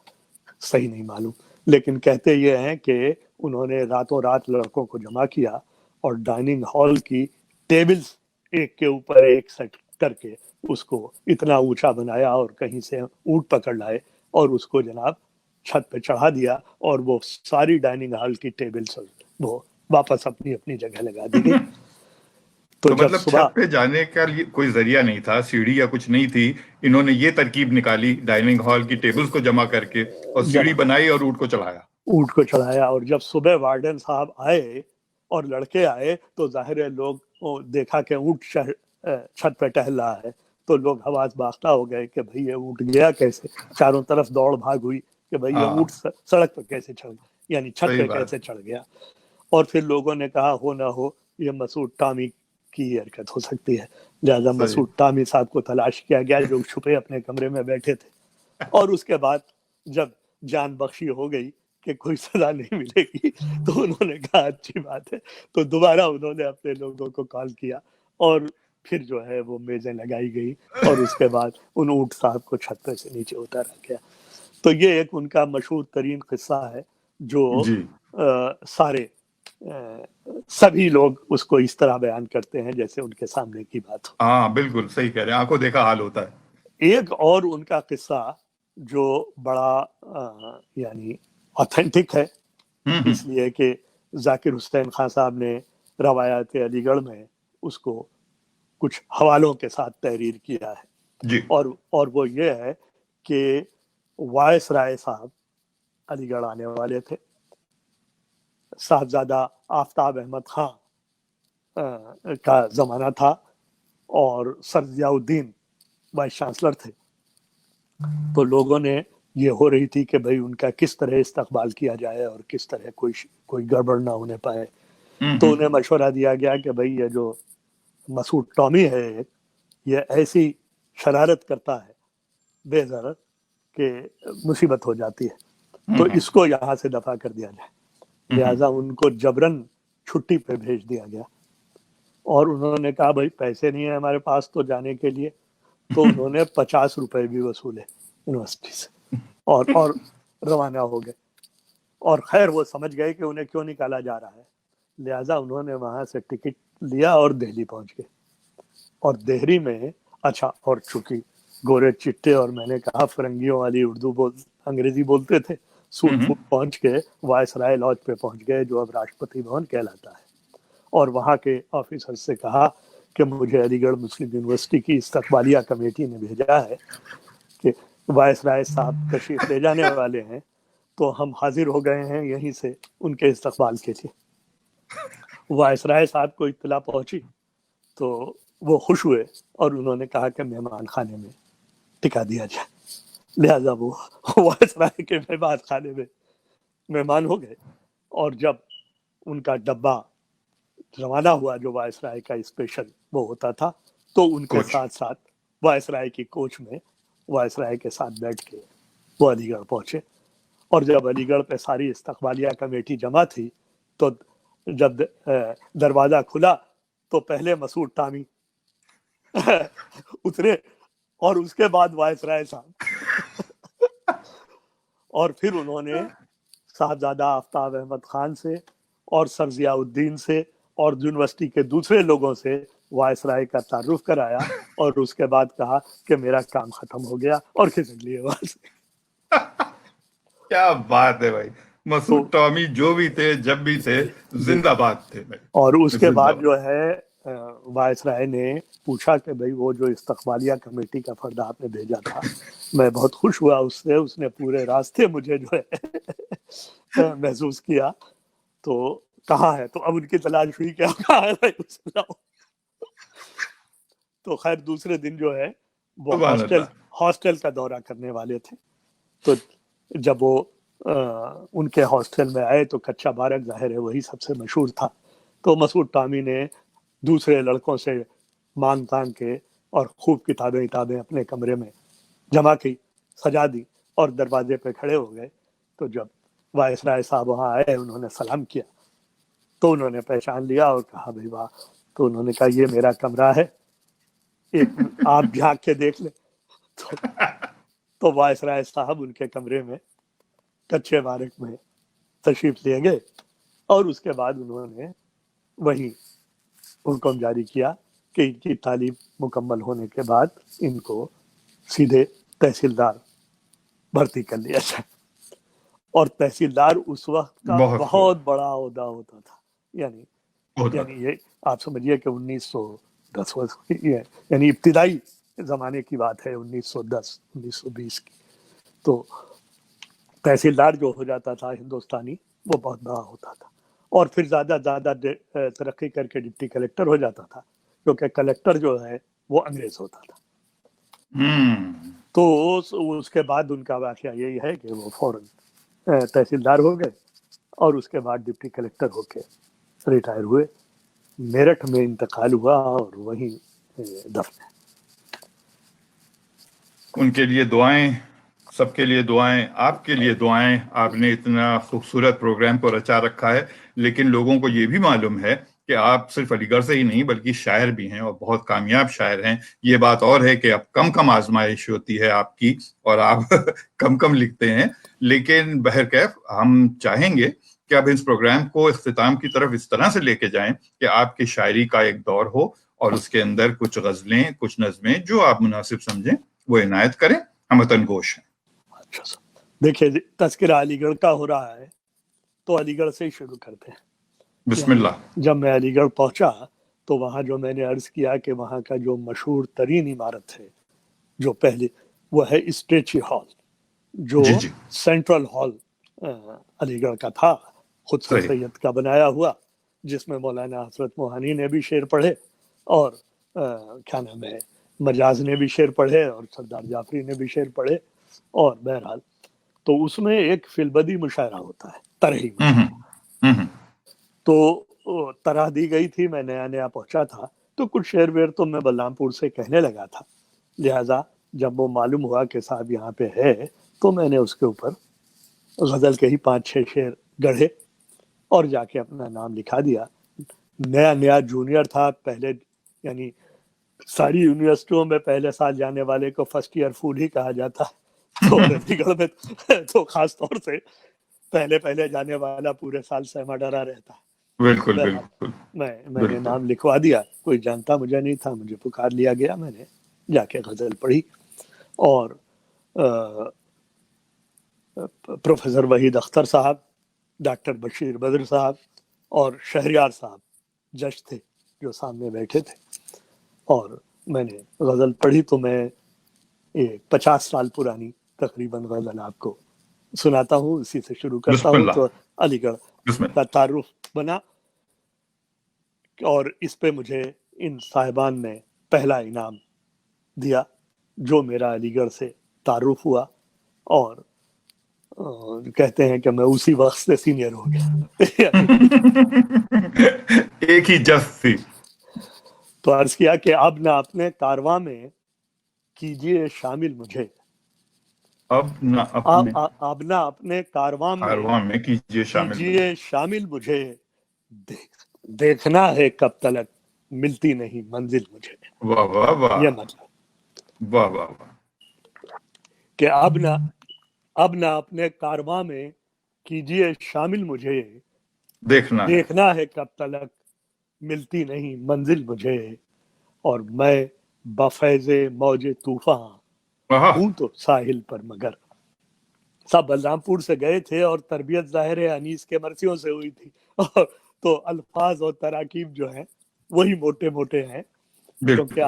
[SPEAKER 2] सही नहीं मालूम। लेकिन कहते ये हैं कि उन्होंने रातों रात लड़कों को जमा किया और डाइनिंग हॉल की टेबल्स एक के ऊपर एक सेट करके उसको इतना ऊंचा बनाया और कहीं से ऊंट पकड़ लाए और उसको जनाब छत पे चढ़ा दिया, और वो सारी डाइनिंग हॉल की टेबल्स वो वापस अपनी अपनी जगह लगा दी गई।
[SPEAKER 1] तो मतलब छत पे जाने का कोई जरिया नहीं था, सीढ़ी या कुछ नहीं थी, इन्होंने ये तरकीब निकाली डाइनिंग हॉल की टेबल्स को जमा करके और सीढ़ी बनाई और ऊंट को चढ़ाया।
[SPEAKER 2] और जब सुबह वार्डन साहब आए और लड़के आए तो जाहिर है लोग देखा कि ऊंट छत पे टहल रहा है, तो लोग हवास बाख्ता हो गए कि भाई ये ऊंट गया कैसे। चारों तरफ दौड़ भाग हुई कि भाई ये ऊंट सड़क पर कैसे चढ़, यानी छत पे कैसे चढ़ गया। और फिर लोगों ने कहा हो ना हो ये मसूद टॉमी की हरकत हो सकती है। लिहाजा मसूद टामी साहब को तलाश किया गया जो छुपे अपने कमरे में बैठे थे। और उसके बाद जब जान बख्शी हो गई कि कोई सजा नहीं मिलेगी तो उन्होंने कहा अच्छी बात है, तो दोबारा उन्होंने अपने लोगों को कॉल किया और फिर जो है वो मेजें लगाई गई और उसके बाद उन ऊंट साहब को छत पे से नीचे उतारा गया। तो ये एक उनका मशहूर तरीन किस्सा है जो सारे सभी लोग उसको इस तरह बयान करते हैं जैसे उनके सामने की बात हो।
[SPEAKER 1] हाँ बिल्कुल सही कह रहे हैं, आंखों देखा हाल होता है।
[SPEAKER 2] एक और उनका किस्सा जो बड़ा यानी ऑथेंटिक है, इसलिए कि जाकिर हुसैन खान साहब ने रवायात अलीगढ़ में उसको कुछ हवालों के साथ तहरीर किया है
[SPEAKER 1] जी।
[SPEAKER 2] और वो ये है कि वायसराय साहब अलीगढ़ आने वाले थे। साहबजादा आफ्ताब अहमद खान का जमाना था और सर जियाउद्दीन वाइस चांसलर थे। तो लोगों ने ये हो रही थी कि भाई उनका किस तरह इस्तकबाल किया जाए और किस तरह कोई गड़बड़ ना होने पाए। तो उन्हें मशवरा दिया गया कि भाई ये जो मसूद टॉमी है ये ऐसी शरारत करता है बेज़रर कि मुसीबत हो जाती है, तो इसको यहाँ से दफा कर दिया जाए। लिहाजा उनको जबरन छुट्टी पे भेज दिया गया और उन्होंने कहा भाई पैसे नहीं है हमारे पास तो जाने के लिए, तो उन्होंने 50 रुपए भी वसूले यूनिवर्सिटी से और रवाना हो गए। और खैर वो समझ गए कि उन्हें क्यों निकाला जा रहा है, लिहाजा उन्होंने वहां से टिकट लिया और दिल्ली पहुंच गए। और देहरी में अच्छा, और चूंकि गोरे चिट्टे और मैंने कहा फिरंगियों वाली अंग्रेजी बोलते थे, सूट फूट पहुंच के वायसराय लॉज पे पहुंच गए जो अब राष्ट्रपति भवन कहलाता है। और वहाँ के ऑफिसर से कहा कि मुझे अलीगढ़ मुस्लिम यूनिवर्सिटी की इस्तकबालिया कमेटी ने भेजा है कि वायसराय साहब तशरीफ ले जाने वाले हैं, तो हम हाजिर हो गए हैं यहीं से उनके इस्तकबाल के लिए। वायसराय साहब को इत्तला पहुंची तो वो खुश हुए और उन्होंने कहा कि मेहमान खाने में टिका दिया जाए। लिहाजा वो वायसराय के मेहमान खाने में मेहमान हो गए और जब उनका डब्बा रवाना हुआ जो वायसराय का स्पेशल वो होता था, तो उनके साथ साथ वायसराय की कोच में वायसराय के साथ बैठ के वो अलीगढ़ पहुंचे। और जब अलीगढ़ पे सारी इस्तकबालिया कमेटी जमा थी तो जब दरवाजा खुला तो पहले मसूद टामी उतरे और उसके बाद वायसराय साहब और फिर उन्होंने साहबजादा आफ्ताब अहमद खान से और सर जियाउद्दीन से और यूनिवर्सिटी के दूसरे लोगों से वायसराय का तारुफ कराया और उसके बाद कहा कि मेरा काम खत्म हो गया और खिसक लिए वहां से।
[SPEAKER 1] क्या बात है भाई, मसूद टॉमी जो भी थे जब भी थे जिंदाबाद थे भाई।
[SPEAKER 2] और उसके बाद जो है वायसराय ने पूछा कि भाई वो जो इस्तकबालिया कमेटी का फर्द आपने भेजा था, मैं बहुत खुश हुआ उससे, उसने पूरे रास्ते मुझे जो है महसूस किया, तो कहाँ है? तो अब उनकी तलाश हुई क्या कहाँ है भाई उसे लाओ। तो खैर दूसरे दिन जो है वो हॉस्टल का दौरा करने वाले थे, तो जब वो उनके हॉस्टल में आए तो कच्चा बारक जाहिर है वही सबसे मशहूर था। तो मसूद टामी ने दूसरे लड़कों से मांग तांग के और खूब किताबें अपने कमरे में जमा की, सजा दी और दरवाजे पे खड़े हो गए। तो जब वायसराय साहब वहाँ आए उन्होंने सलाम किया तो उन्होंने पहचान लिया और कहा भाई वाह। तो उन्होंने कहा ये मेरा कमरा है, एक आप झांक के देख ले। तो वायसराय साहब उनके कमरे में कच्चे बारक में तशरीफ ले गए और उसके बाद उन्होंने वही हुक्म जारी किया कि इनकी तालीम मुकम्मल होने के बाद इनको सीधे तहसीलदार भर्ती कर लिया जाए। और तहसीलदार उस वक्त का बहुत बड़ा ओहदा होता था, यानी ये आप समझिए कि 1910 यानी इब्तिदाई जमाने की बात है, 1910-1920 की। तो तहसीलदार जो हो जाता था हिंदुस्तानी वो बहुत बड़ा होता था और फिर ज़्यादा तरक्की करके डिप्टी कलेक्टर हो जाता था, क्योंकि कलेक्टर जो है वो अंग्रेज होता था। तो उसके बाद उनका वाकया यही है कि वो फौरन तहसीलदार हो गए और उसके बाद डिप्टी कलेक्टर होके रिटायर हुए। मेरठ में इंतकाल हुआ और वहीं दफन है।
[SPEAKER 1] उनके लिए दुआएं, सबके लिए दुआएं, आपके लिए दुआएं। आपने इतना खूबसूरत प्रोग्राम को रचा रखा है, लेकिन लोगों को ये भी मालूम है कि आप सिर्फ अलीगढ़ से ही नहीं बल्कि शायर भी हैं और बहुत कामयाब शायर हैं। ये बात और है कि अब कम कम आजमाइश होती है आपकी और आप कम कम लिखते हैं, लेकिन बहरकैफ हम चाहेंगे कि अब इस प्रोग्राम को इख्तिताम की तरफ इस तरह से लेके जाएं कि आपकी शायरी का एक दौर हो और उसके अंदर कुछ गजलें, कुछ नज़में जो आप मुनासिब समझें वो इनायत करें। हम वतन गोश हैं।
[SPEAKER 2] अच्छा सर, देखिए तज़किरा अलीगढ़ का हो रहा है तो अलीगढ़ से ही शुरू करते हैं।
[SPEAKER 1] बिस्मिल्लाह।
[SPEAKER 2] जब मैं अलीगढ़ पहुंचा तो वहाँ जो मैंने अर्ज किया कि वहाँ का जो मशहूर तरीन इमारत है जो पहले, वो है स्ट्रेची हॉल, जो
[SPEAKER 1] जी जी
[SPEAKER 2] सेंट्रल हॉल अलीगढ़ का था, खुद सर
[SPEAKER 1] सही।
[SPEAKER 2] सैयद का बनाया हुआ, जिसमें मौलाना हजरत मोहानी ने भी शेर पढ़े और क्या नाम है, मजाज ने भी शेर पढ़े और सरदार जाफरी ने भी शेर पढ़े। और बहरहाल तो उसमें एक फिलबदी मुशायरा होता है, तरही मुशायरा। तो तरह दी गई थी, मैं नया नया पहुंचा था तो कुछ शेर वेर तो मैं बलरामपुर से कहने लगा था, लिहाजा जब वो मालूम हुआ कि साहब यहाँ पे है तो मैंने उसके ऊपर गजल के ही 5-6 शेर गढ़े और जाके अपना नाम लिखा दिया। नया नया जूनियर था पहले, यानी सारी यूनिवर्सिटियों में पहले साल जाने वाले को फर्स्ट ईयर फूल ही कहा जाता, तो अलीगढ़ में तो खास तौर से पहले पहले जाने वाला पूरे साल सहमा डरा रहता।
[SPEAKER 1] बिल्कुल बिल्कुल।
[SPEAKER 2] मैंने
[SPEAKER 1] बिल्कुल।
[SPEAKER 2] नाम लिखवा दिया, कोई जानता मुझे नहीं था, मुझे पुकार लिया गया, मैंने जाके गजल पढ़ी और प्रोफेसर वहीद अख्तर साहब, डॉक्टर बशीर बद्र साहब और शहरियार साहब जज थे जो सामने बैठे थे, और मैंने गजल पढ़ी। तो मैं 50 साल पुरानी तकरीबन गजल आपको सुनाता हूँ, इसी से शुरू करता हूँ। तो अलीगढ़ का तारुफ बना और इस पे मुझे इन साहिबान ने पहला इनाम दिया जो मेरा अलीगढ़ से तारुफ हुआ, और कहते हैं कि मैं उसी वक्त से सीनियर हो गया।
[SPEAKER 1] एक ही जस थी।
[SPEAKER 2] तो अर्ज किया कि अब ना अपने कारवां में कीजिए शामिल मुझे, अब ना अपने कारवां में कीजिए शामिल मुझे, देखना है कब तलक मिलती नहीं मंजिल मुझे।
[SPEAKER 1] वाह वाह वाह,
[SPEAKER 2] ये मतलब
[SPEAKER 1] वाह वाह वाह,
[SPEAKER 2] कि अब ना अपने कारवां में कीजिए शामिल मुझे, देखना है कब तलक मिलती नहीं मंजिल मुझे, और मैं बफैज़े मौजे तूफान हूं तो साहिल पर मगर। सब बलरामपुर से गए थे और तरबियत जाहिर है अनीस के मर्सियों से हुई थी, और तो अल्फाज और तराकीब जो हैं वही मोटे मोटे हैं, क्योंकि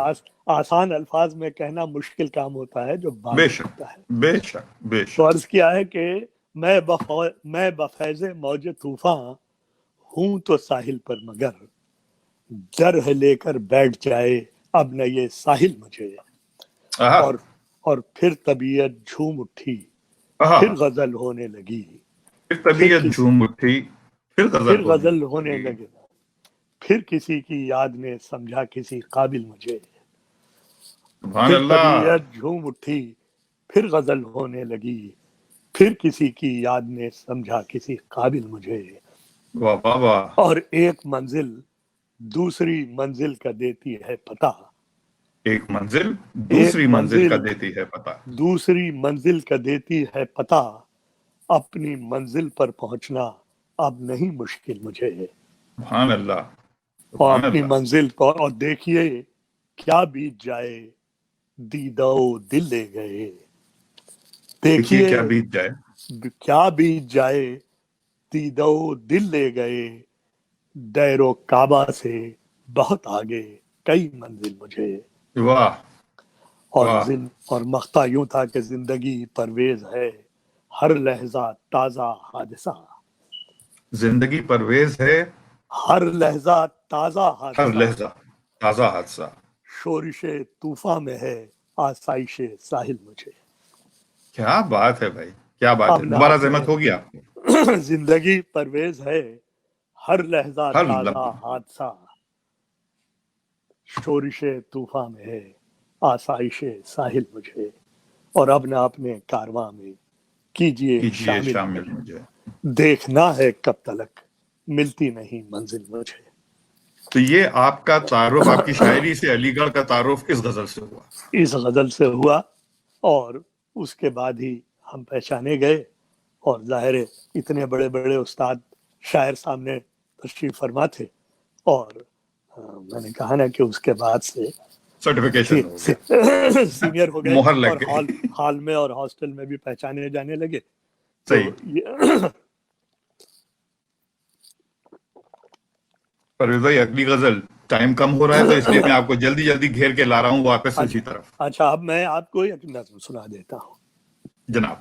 [SPEAKER 2] आसान अल्फाज में कहना मुश्किल काम होता है जो बात होता है।
[SPEAKER 1] बेशक बेशक।
[SPEAKER 2] तो अर्ज किया है कि मैं बफैज़े मौजे तूफान हूं तो साहिल पर मगर, डर है लेकर बैठ जाए अब न ये साहिल मुझे, और फिर तबीयत झूम उठी फिर गजल होने लगी,
[SPEAKER 1] फिर तबीयत झूम उठी फिर
[SPEAKER 2] गजल होने लगी, फिर किसी की याद ने समझा किसी काबिल मुझे, फिर तबीयत झूम उठी फिर गजल होने लगी, फिर किसी की याद ने समझा किसी काबिल मुझे।
[SPEAKER 1] वाह वाह वाह।
[SPEAKER 2] और एक मंजिल दूसरी मंजिल का देती है पता,
[SPEAKER 1] एक मंजिल दूसरी मंजिल का देती है पता,
[SPEAKER 2] दूसरी मंजिल का देती है पता, अपनी मंजिल पर पहुंचना अब नहीं मुश्किल मुझे।
[SPEAKER 1] सुभान अल्लाह,
[SPEAKER 2] और अपनी मंजिल पर, और देखिए क्या बीत जाए दीदो दिल ले गए, देखिए क्या बीत जाए दीदो दिल ले गए, दैरो काबा से बहुत आगे कई मंजिल मुझे।
[SPEAKER 1] वाह।
[SPEAKER 2] और मख्ता यूं था कि जिंदगी परवेज है हर लहजा ताजा हादसा, जिंदगी परवेज है हर लहजा ताजा हादसा, शोरिशे तूफान में है आसाइशे साहिल मुझे।
[SPEAKER 1] क्या बात है भाई, क्या बात है, दोबारा ज़हमत होगी आपको।
[SPEAKER 2] जिंदगी परवेज है हर लहजा ताजा हादसा, शोरिश तूफान में है आसाइश साहिल मुझे, और अब ना अपने कारवां में कीजिए शामिल
[SPEAKER 1] मुझे,
[SPEAKER 2] देखना है कब तलक मिलती नहीं मंजिल मुझे।
[SPEAKER 1] तो ये आपका तारुफ, आपकी शायरी से अलीगढ़ का तारुफ इस गजल से हुआ?
[SPEAKER 2] इस गजल से हुआ, और उसके बाद ही हम पहचाने गए। और जाहिर है इतने बड़े बड़े उस्ताद शायर सामने तशरीफ फरमा थे, और मैंने कहा ना कि उसके बाद से
[SPEAKER 1] सर्टिफिकेशन हो गया,
[SPEAKER 2] सीनियर हो गए,
[SPEAKER 1] मोहर लग
[SPEAKER 2] और
[SPEAKER 1] गई।
[SPEAKER 2] हॉल में और हॉस्टल में भी पहचाने जाने लगे।
[SPEAKER 1] सही।
[SPEAKER 2] तो
[SPEAKER 1] परवेज भाई, अगली गजल, टाइम कम हो रहा है तो इसलिए मैं आपको जल्दी जल्दी घेर के ला रहा हूँ वापस उसी तरफ।
[SPEAKER 2] अच्छा, अब मैं आपको एक नज़्म सुना देता हूँ
[SPEAKER 1] जनाब।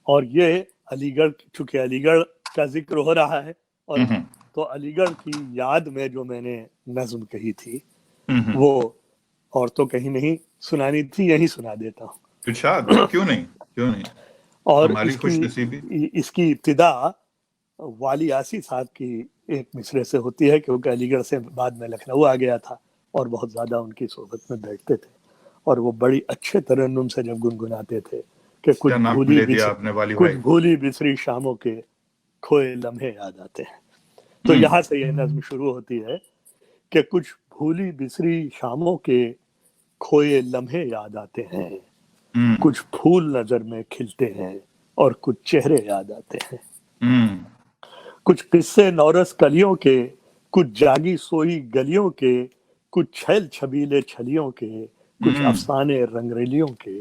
[SPEAKER 2] और ये अलीगढ़, चूंकि अलीगढ़ का जिक्र हो रहा है, और तो अलीगढ़ की याद में जो मैंने नज़्म कही थी वो और तो कहीं नहीं सुनानी थी, यही सुना देता हूँ।
[SPEAKER 1] इरशाद, क्यों नहीं, क्यों नहीं,
[SPEAKER 2] और
[SPEAKER 1] हमारी खुशनसीबी।
[SPEAKER 2] इसकी इब्तिदा वाली आसी साहब की एक मिसरे से होती है, क्योंकि अलीगढ़ से बाद में लखनऊ आ गया था और बहुत ज़्यादा उनकी सोहबत में बैठते थे, और वो बड़ी अच्छे तरन्नुम से जब गुनगुनाते थे कि कुछ भूली बिसरी शामों के खोए लम्हे याद आते हैं। तो यहाँ से ये नज़्म शुरू होती है कि कुछ भूली बिसरी शामों के खोए लम्हे याद आते हैं, कुछ फूल नजर में खिलते हैं और कुछ चेहरे याद आते हैं, कुछ किस्से नौरस कलियों के, कुछ जागी सोई गलियों के, कुछ छैल छबीले छलियों के, कुछ अफसाने रंगरेलियों के,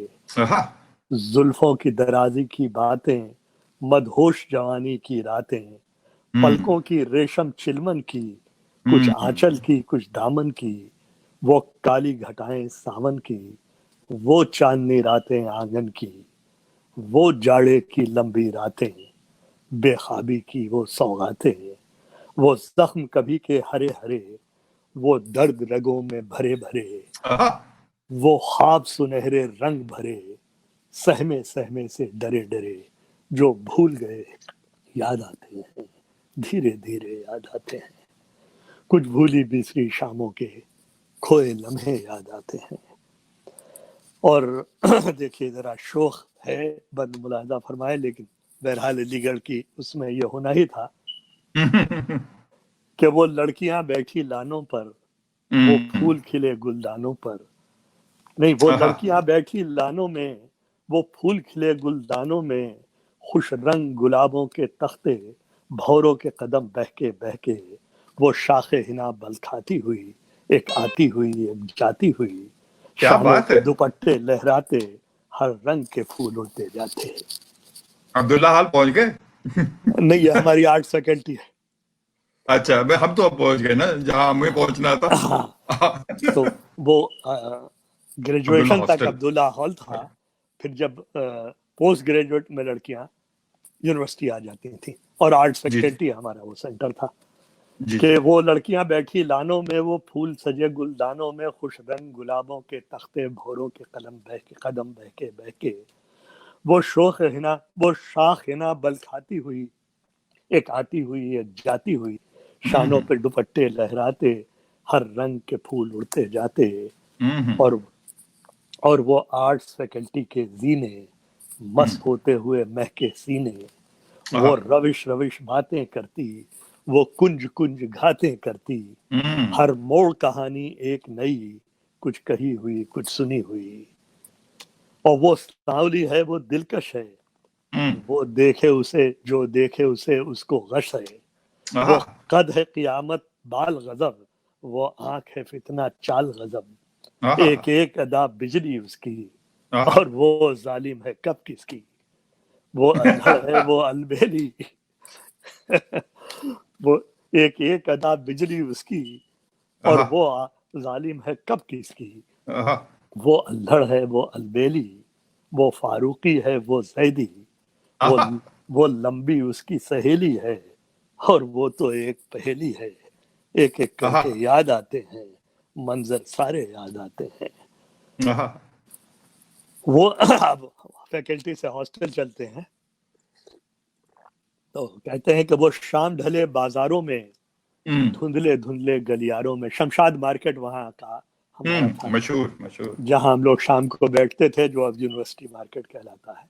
[SPEAKER 2] जुल्फों की दराजी की बातें, मदहोश जवानी की रातें, पलकों की रेशम चिलमन की, कुछ आंचल की कुछ दामन की, वो काली घटाएं सावन की, वो चांदनी रातें आंगन की, वो जाड़े की लंबी रातें, बेखाबी की वो सौगातें, वो जख्म कभी के हरे हरे, वो दर्द रगों में भरे भरे, वो ख्वाब सुनहरे रंग भरे, सहमे सहमे से डरे डरे, जो भूल गए याद आते हैं, धीरे धीरे याद आते हैं, कुछ भूली बिसरी शामों के खोए लम्हे याद आते हैं। और देखिए जरा शोख है, बद मुलाजा फरमाए, लेकिन बहरहाल अलीगढ़ की उसमें ये होना ही था कि वो लड़कियां बैठी लानों पर, वो फूल खिले गुलदानों पर, नहीं, वो लड़कियां बैठी लानों में, वो फूल खिले गुलदानों में, खुश रंग गुलाबों के तख्ते, भौरों के कदम बहके बहके, वो शाखे हिना बल खाती हुई, एक आती हुई एक जाती हुई, शानों पे दुपट्टे लहराते, हर रंग के फूल उड़ते जाते।
[SPEAKER 1] अब्दुल्ला हाल पहुंच गए?
[SPEAKER 2] नहीं, ये हमारी आर्ट फैकल्टी है।
[SPEAKER 1] अच्छा, हम तो अब पहुंच गए ना जहां हमें पहुंचना था।
[SPEAKER 2] तो वो ग्रेजुएशन तक अब्दुल्ला हॉल था, फिर जब पोस्ट ग्रेजुएट में लड़कियां यूनिवर्सिटी आ जाती थी, और आर्ट फैकल्टी हमारा वो सेंटर था, कि वो लड़कियां बैठी लानों में, वो फूल सजे गुलदानों में, खुश रंग गुलाबों के तख्ते, भौरों के कदम बहके बहके, वो शाख हिना बल खाती हुई, एक आती हुई एक जाती हुई, शानों पे दुपट्टे लहराते, हर रंग के फूल उड़ते जाते। और वो आर्ट्स फैकल्टी के जीने, मस्त होते हुए महके सीने, वो रविश रविश बातें करती, वो कुंज कुंज घातें करती, हर मोड़ कहानी एक नई, कुछ कही हुई कुछ सुनी हुई। और वो सांवली है वो दिलकश है, वो देखे उसे जो देखे उसे उसको गश है, वो कद है क़ियामत बाल गजब, वो आंख है फितना चाल गजब, एक एक अदा बिजली उसकी, और वो जालिम है कब किसकी, वो अल्हड़ है वो अलबेली वो एक एक अदा बिजली उसकी, और वो जालिम है कब किसकी, वो अल्हड़ है वो अलबेली, वो फारूकी है वो जैदी, वो लंबी उसकी सहेली है, और वो तो एक पहेली है, एक एक करके याद आते हैं, मंजर सारे याद आते हैं। वो अब फैकल्टी से हॉस्टल चलते हैं, तो कहते हैं कि वो शाम ढले बाजारों में, धुंधले धुंधले गलियारों में, शमशाद मार्केट वहाँ का हमारा था,
[SPEAKER 1] मशहूर मशहूर।
[SPEAKER 2] जहां हम लोग शाम को बैठते थे, जो अब यूनिवर्सिटी मार्केट कहलाता है।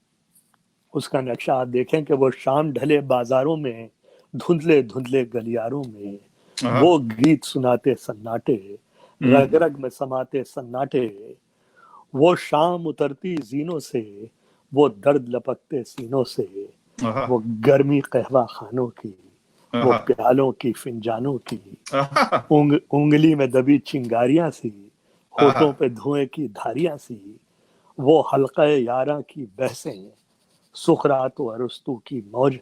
[SPEAKER 2] उसका नक्शा आप देखें कि वो शाम ढले बाजारों में, धुंधले धुंधले गलियारों में, वो गीत सुनाते सन्नाटे, रग रग में समाते सन्नाटे, वो शाम उतरती जीनों से, वो दर्द लपकते सीनों से, वो गर्मी कहवा खानों की, वो प्यालों की फिंजानों की, उंगली में दबी चिंगारियां सी, होठों पे धुएं की धारियां सी, वो हल्के यारा की बहसें, सुखरात व अरस्तु की मौज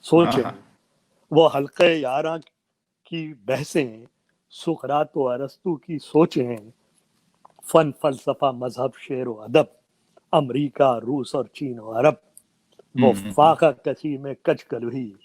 [SPEAKER 2] सोचें, वो हल्के यारा की बहसें, सुखरात व अरस्तु की सोचें, फन फलसफा मजहब शेर व अदब, अमरीका रूस और चीन और अरब, वो फाका कशी में कच कलही,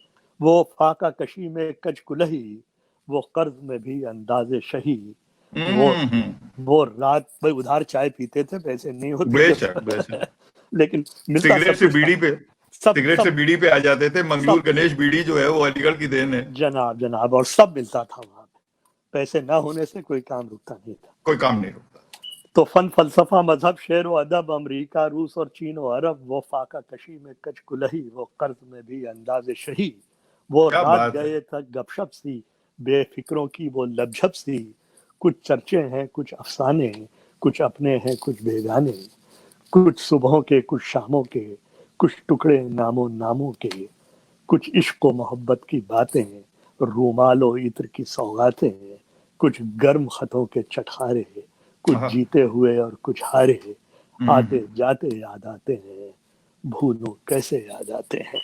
[SPEAKER 2] वो फाका कशी में कच कुलही, वो कर्ज में भी अंदाजे शही, वो रात में उधार चाय पीते थे, पैसे नहीं होते
[SPEAKER 1] बेशक बेशक,
[SPEAKER 2] लेकिन मिलता
[SPEAKER 1] सिगरेट से बीड़ी पे, सिगरेट से बीड़ी पे आ जाते थे। मंगलूर गणेश बीड़ी जो है वो अलीगढ़ की देन है।
[SPEAKER 2] जनाब जनाब, और सब मिलता था वहां पे, पैसे ना होने से कोई काम रुकता नहीं था,
[SPEAKER 1] कोई काम नहीं रुकता।
[SPEAKER 2] तो फन फलसफा मजहब शेर व अदब, अमरीका रूस और चीन और अरब, वो फाका कशी में कच कुलही, वो कर्ज में भी अंदाजे शही, वो रात गए तक गपशप सी, बेफिक्रों की वो लबझप सी, कुछ चर्चे हैं कुछ अफसाने, कुछ अपने हैं कुछ बेगाने, कुछ सुबहों के कुछ शामों के, कुछ टुकड़े नामों नामों के, कुछ इश्क व मोहब्बत की बातें, रूमालो इत्र की सौगातें, कुछ गर्म खतों के चटखारे, कुछ जीते हुए और कुछ हारे, आते जाते याद आते हैं, भूलों कैसे याद आते हैं।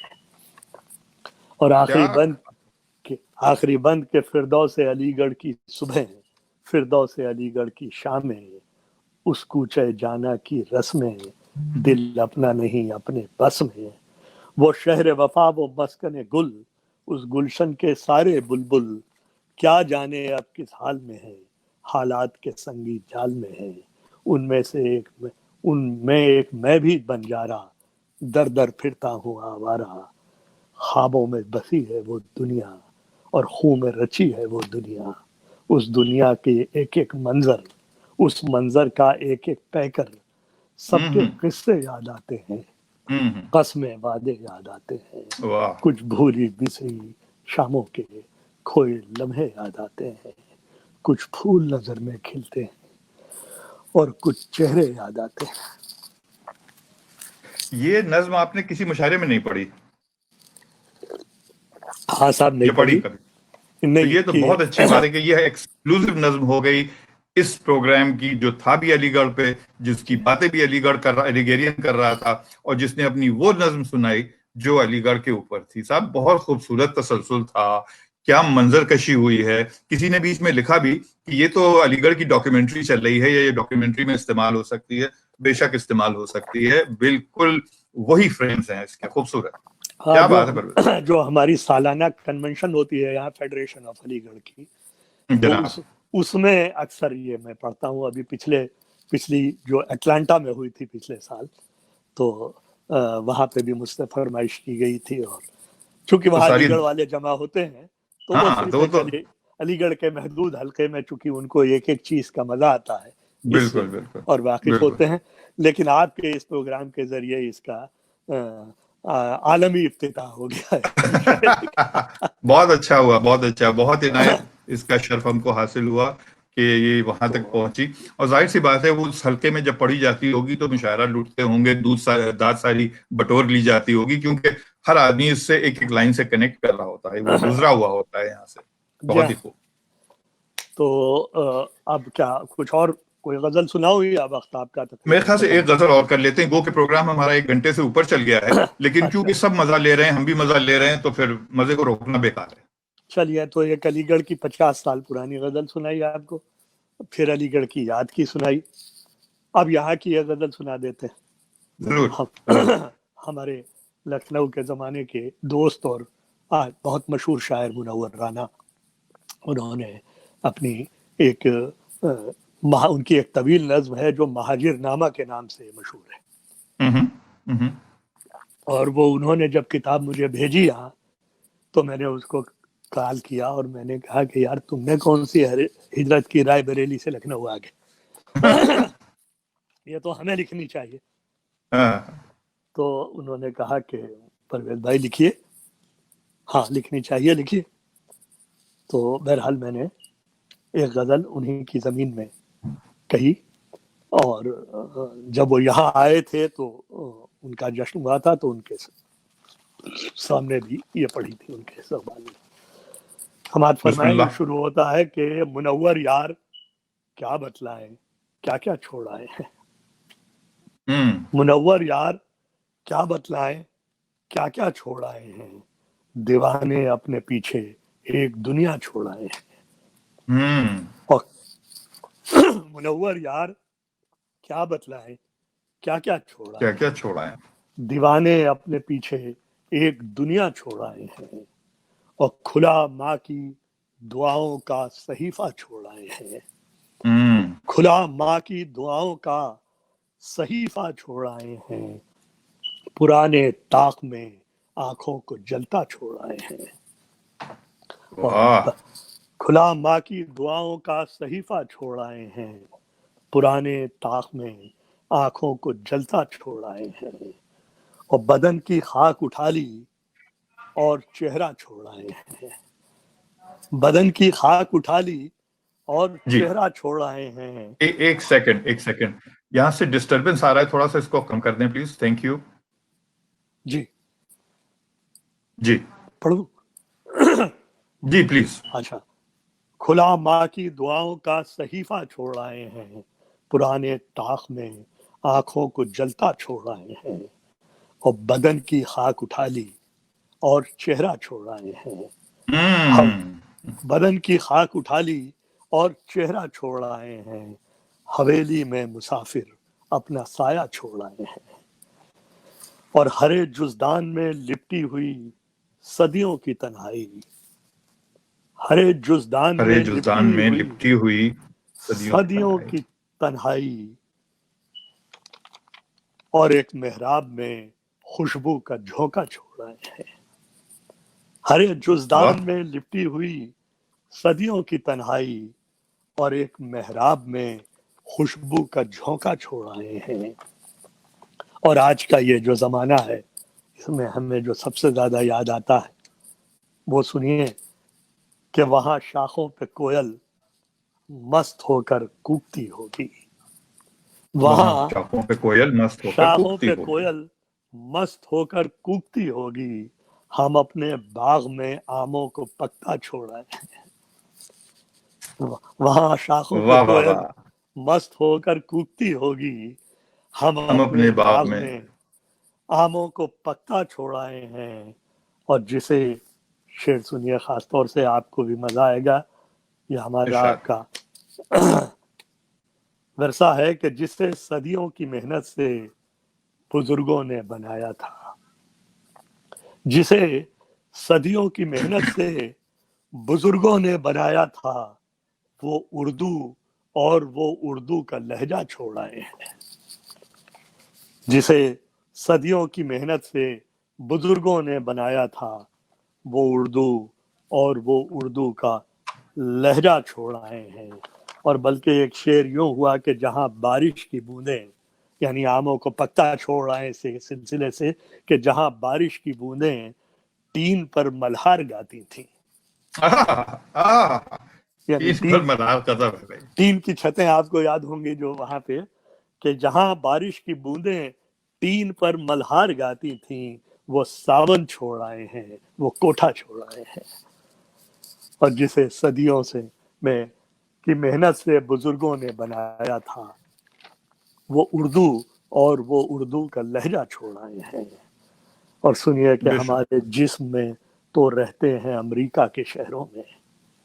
[SPEAKER 2] और आखिरी बंद के फिरदौस अलीगढ़ की सुबह, फिरदौस अलीगढ़ की शामें, उस कूचे जाना की रस्में, दिल अपना नहीं अपने बस में, वो शहर वफा वो मस्कन गुल, उस गुलशन के सारे बुलबुल, क्या जाने अब किस हाल में है, हालात के संगी जाल में है, उनमें एक मैं भी बंजारा, दर दर फिरता हूँ आवारा, ख्वाबों में बसी है वो दुनिया और खून में रची है वो दुनिया, उस दुनिया के एक एक मंजर, उस मंजर का एक एक पैकर, सबके किस्से याद आते हैं, कसमें वादे याद आते हैं, कुछ भूली बिसरी शामों के खोए लम्हे याद आते हैं, कुछ फूल नजर में खिलते हैं और कुछ चेहरे याद आते हैं।
[SPEAKER 1] ये नज्म आपने किसी मुशायरे में नहीं पढ़ी?
[SPEAKER 2] हाँ साहब, नहीं
[SPEAKER 1] पढ़ी कभी?
[SPEAKER 2] नहीं,
[SPEAKER 1] तो ये तो बहुत अच्छी बात है कि ये एक्सक्लूसिव नज्म हो गई इस प्रोग्राम की, जो था भी अलीगढ़ पे, जिसकी बातें भी अलीगढ़ कर रहा, अलीगेरियन कर रहा था, और जिसने अपनी वो नज्म सुनाई जो अलीगढ़ के ऊपर थी। साहब बहुत खूबसूरत तसलसल था, क्या मंजर कशी हुई है। किसी ने बीच में लिखा भी कि ये तो अलीगढ़ की डॉक्यूमेंट्री चल रही है, ये डॉक्यूमेंट्री में इस्तेमाल हो सकती है। बेशक इस्तेमाल हो सकती है, बिल्कुल वही फ्रेम्स हैं इसके, खूबसूरत।
[SPEAKER 2] हाँ, क्या बात है। जो हमारी सालाना कन्वेंशन होती है यहाँ फेडरेशन ऑफ अलीगढ़ की, तो उसमें अक्सर ये मैं पढ़ता हूँ। अभी पिछली जो अटलांटा में हुई थी पिछले साल, तो वहां पे भी मुझसे फरमाइश की गई थी, और चूंकि वहां अलीगढ़ वाले जमा होते हैं तो वो सिर्फ अलीगढ़ के महदूद हल्के में, चूंकि उनको एक एक चीज का मजा आता है,
[SPEAKER 1] बिल्कुल बिल्कुल,
[SPEAKER 2] और वाकिफ होते हैं। लेकिन आपके इस प्रोग्राम के जरिए इसका आलमी इफ्तिताह हो गया है।
[SPEAKER 1] बहुत अच्छा हुआ, बहुत अच्छा, बहुत इनायत इसका शर्फ हमको हासिल हुआ कि ये वहां तक पहुंची। और जाहिर सी बात है, वो उस हल्के में जब पढ़ी जाती होगी तो मुशायरा लूटते होंगे, दाद सारी बटोर ली जाती होगी, क्योंकि हर आदमी इससे एक एक लाइन से कनेक्ट कर रहा होता है, वो गुजरा हुआ होता है यहाँ से। बहुत ही खूब।
[SPEAKER 2] तो अब क्या कुछ और कोई गजल सुनाओ, या वक्त आपका?
[SPEAKER 1] मेरे ख्याल से एक गजल और कर लेते हैं। गो के प्रोग्राम हमारा 1 घंटे से ऊपर चल गया है, लेकिन क्योंकि सब मजा ले रहे हैं, हम भी मजा ले रहे हैं, तो फिर मजे को रोकना बेकार है।
[SPEAKER 2] चलिए, तो एक अलीगढ़ की 50 साल पुरानी गजल सुनाई आपको, फिर अलीगढ़ की याद की सुनाई, अब यहाँ की एक गजल सुना देते हैं।
[SPEAKER 1] जरूर।
[SPEAKER 2] हमारे लखनऊ के जमाने के दोस्त और आज बहुत मशहूर शायर मुनव्वर राना, उन्होंने अपनी उनकी एक तवील नज्म है जो महाजिर नामा के नाम से मशहूर है। और वो उन्होंने जब किताब मुझे भेजी यहाँ, तो मैंने उसको कॉल किया और मैंने कहा कि यार, तुमने कौन सी हिजरत की राय बरेली से लखनऊ आ गए, ये तो हमें लिखनी चाहिए।
[SPEAKER 1] हाँ,
[SPEAKER 2] तो उन्होंने कहा कि परवेज भाई लिखिए। हाँ लिखनी चाहिए, लिखिए। तो बहरहाल मैंने एक गज़ल उन्हीं की ज़मीन में कही, और जब वो यहाँ आए थे तो उनका जश्न हुआ था, तो उनके सामने भी ये पढ़ी थी उनके ज़बान में। हमाद फरमाए
[SPEAKER 1] बिस्मिल्लाह।
[SPEAKER 2] शुरू होता है कि मुनव्वर यार क्या बतलाएं, क्या क्या छोड़ाए हैं। मुनव्वर यार क्या बतलाएं, क्या क्या छोड़ाए हैं। दीवाने अपने पीछे एक दुनिया छोड़ाए हैं। और मुनव्वर यार क्या बतलाएं, क्या क्या छोड़ाए
[SPEAKER 1] क्या
[SPEAKER 2] हैं।
[SPEAKER 1] क्या छोड़ा है।
[SPEAKER 2] दीवाने अपने पीछे एक दुनिया छोड़ाए हैं, और खुला माँ की दुआओं का सहीफा छोड़ाए हैं। खुला माँ की दुआओं का सहीफा छोड़ाए हैं। पुराने ताक में आंखों को जलता छोड़ाए हैं।
[SPEAKER 1] वाह।
[SPEAKER 2] और खुला माँ की दुआओं का सहीफा छोड़ाए हैं। पुराने ताक में आंखों को जलता छोड़ाए हैं। और बदन की खाक उठा ली और चेहरा छोड़ाए हैं। बदन की खाक उठा ली और
[SPEAKER 1] जी,
[SPEAKER 2] चेहरा छोड़ाए हैं।
[SPEAKER 1] एक सेकंड, एक सेकंड, यहाँ से डिस्टरबेंस आ रहा है, थोड़ा सा इसको कम कर दें प्लीज। Thank you.
[SPEAKER 2] जी
[SPEAKER 1] जी
[SPEAKER 2] पढ़ू।
[SPEAKER 1] जी प्लीज।
[SPEAKER 2] अच्छा। खुला माँ की दुआओं का सहीफा छोड़ाए हैं। पुराने ताक में आंखों को जलता छोड़ाए हैं। और बदन की खाक उठा ली और चेहरा छोड़ाए हैं। हम बदन की खाक उठा ली और चेहरा छोड़ाए हैं। हवेली में मुसाफिर अपना साया छोड़ाए हैं। और हरे जुज़दान में लिपटी हुई सदियों की तन्हाई। हरे जुज़दान
[SPEAKER 1] हरे
[SPEAKER 2] में
[SPEAKER 1] जुल्तान
[SPEAKER 2] लिपटी
[SPEAKER 1] में
[SPEAKER 2] हुई
[SPEAKER 1] लिपटी हुई सदियों की
[SPEAKER 2] सदियों
[SPEAKER 1] तन्हाई।
[SPEAKER 2] की तन्हाई। और एक मेहराब में खुशबू का झोंका छोड़ाए हैं। हरे जुज़दान
[SPEAKER 1] वाह।
[SPEAKER 2] में लिपटी हुई सदियों की तन्हाई, और एक मेहराब में खुशबू का झोंका छोड़ाए हैं। और आज का ये जो जमाना है, इसमें हमें जो सबसे ज्यादा याद आता है वो सुनिए कि वहां शाखों पे कोयल मस्त होकर कूकती होगी।
[SPEAKER 1] वहां
[SPEAKER 2] वहां
[SPEAKER 1] शाखों पे कोयल मस्त होकर
[SPEAKER 2] शाखों
[SPEAKER 1] कूकती
[SPEAKER 2] पे
[SPEAKER 1] होगी।
[SPEAKER 2] कोयल मस्त होकर कूकती होगी। हम अपने बाग में आमों को पकता छोड़ाए। वहां शाखों पे
[SPEAKER 1] वाह वाह
[SPEAKER 2] कोयल
[SPEAKER 1] वाह।
[SPEAKER 2] मस्त होकर कूकती होगी। हम
[SPEAKER 1] हम
[SPEAKER 2] अपने
[SPEAKER 1] अपने बाग
[SPEAKER 2] बाग
[SPEAKER 1] में।
[SPEAKER 2] में आमों को पकता छोड़ाए हैं। और जिसे शेर सुनिए, खास तौर से आपको भी मजा आएगा। ये हमारा
[SPEAKER 1] इरशाद।
[SPEAKER 2] आपका वर्षा है कि जिसे सदियों की मेहनत से बुजुर्गों ने बनाया था। जिसे सदियों की मेहनत से बुजुर्गों ने बनाया था, वो उर्दू और वो उर्दू का लहजा छोड़ाए हैं। जिसे सदियों की मेहनत से बुजुर्गों ने बनाया था, वो उर्दू और वो उर्दू का लहजा छोड़ाए हैं। और बल्कि एक शेर यूं हुआ कि जहां बारिश की बूंदें, यानी आमों को पकता छोड़ आए से सिलसिले से, कि जहां बारिश की बूंदें टीन पर मल्हार गाती थी। यानी
[SPEAKER 1] इस पर मलाल कदम है भाई।
[SPEAKER 2] टीन की छतें आपको याद होंगी जो वहां पे, कि जहां बारिश की बूंदें टीन पर मल्हार गाती थीं, वो सावन छोड़ आए हैं, वो कोठा छोड़ आए हैं। और जिसे सदियों से में की मेहनत से बुजुर्गों ने बनाया था, वो उर्दू और वो उर्दू का लहजा छोड़ आए हैं। और सुनिए कि
[SPEAKER 1] बेशक।
[SPEAKER 2] हमारे जिस्म में तो रहते हैं अमेरिका के शहरों में।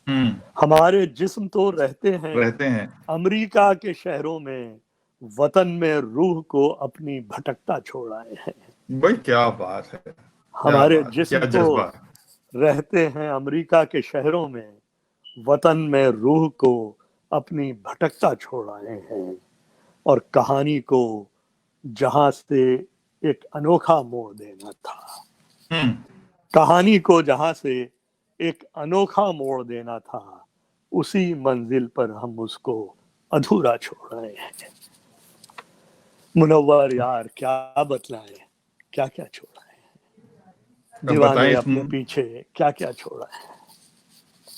[SPEAKER 1] हम्म।
[SPEAKER 2] हमारे जिस्म तो रहते हैं
[SPEAKER 1] रहते हैं।
[SPEAKER 2] अमेरिका के शहरों में। वतन में रूह को अपनी भटकता छोड़ आए हैं।
[SPEAKER 1] भाई क्या बात है, क्या
[SPEAKER 2] हमारे
[SPEAKER 1] बात है,
[SPEAKER 2] जिस्म
[SPEAKER 1] क्या
[SPEAKER 2] तो
[SPEAKER 1] जज्बा है।
[SPEAKER 2] रहते हैं अमेरिका के शहरों में। वतन में रूह को अपनी भटकता छोड़ आए हैं। और कहानी को जहां से एक अनोखा मोड़ देना था,
[SPEAKER 1] हम्म।
[SPEAKER 2] कहानी को जहां से एक अनोखा मोड़ देना था, उसी मंजिल पर हम उसको अधूरा छोड़ रहे हैं। मुनव्वर यार क्या बतलाएं, क्या क्या छोड़ा है,
[SPEAKER 1] अब
[SPEAKER 2] दीवाने
[SPEAKER 1] बताएं
[SPEAKER 2] अपने पीछे क्या क्या छोड़ा है।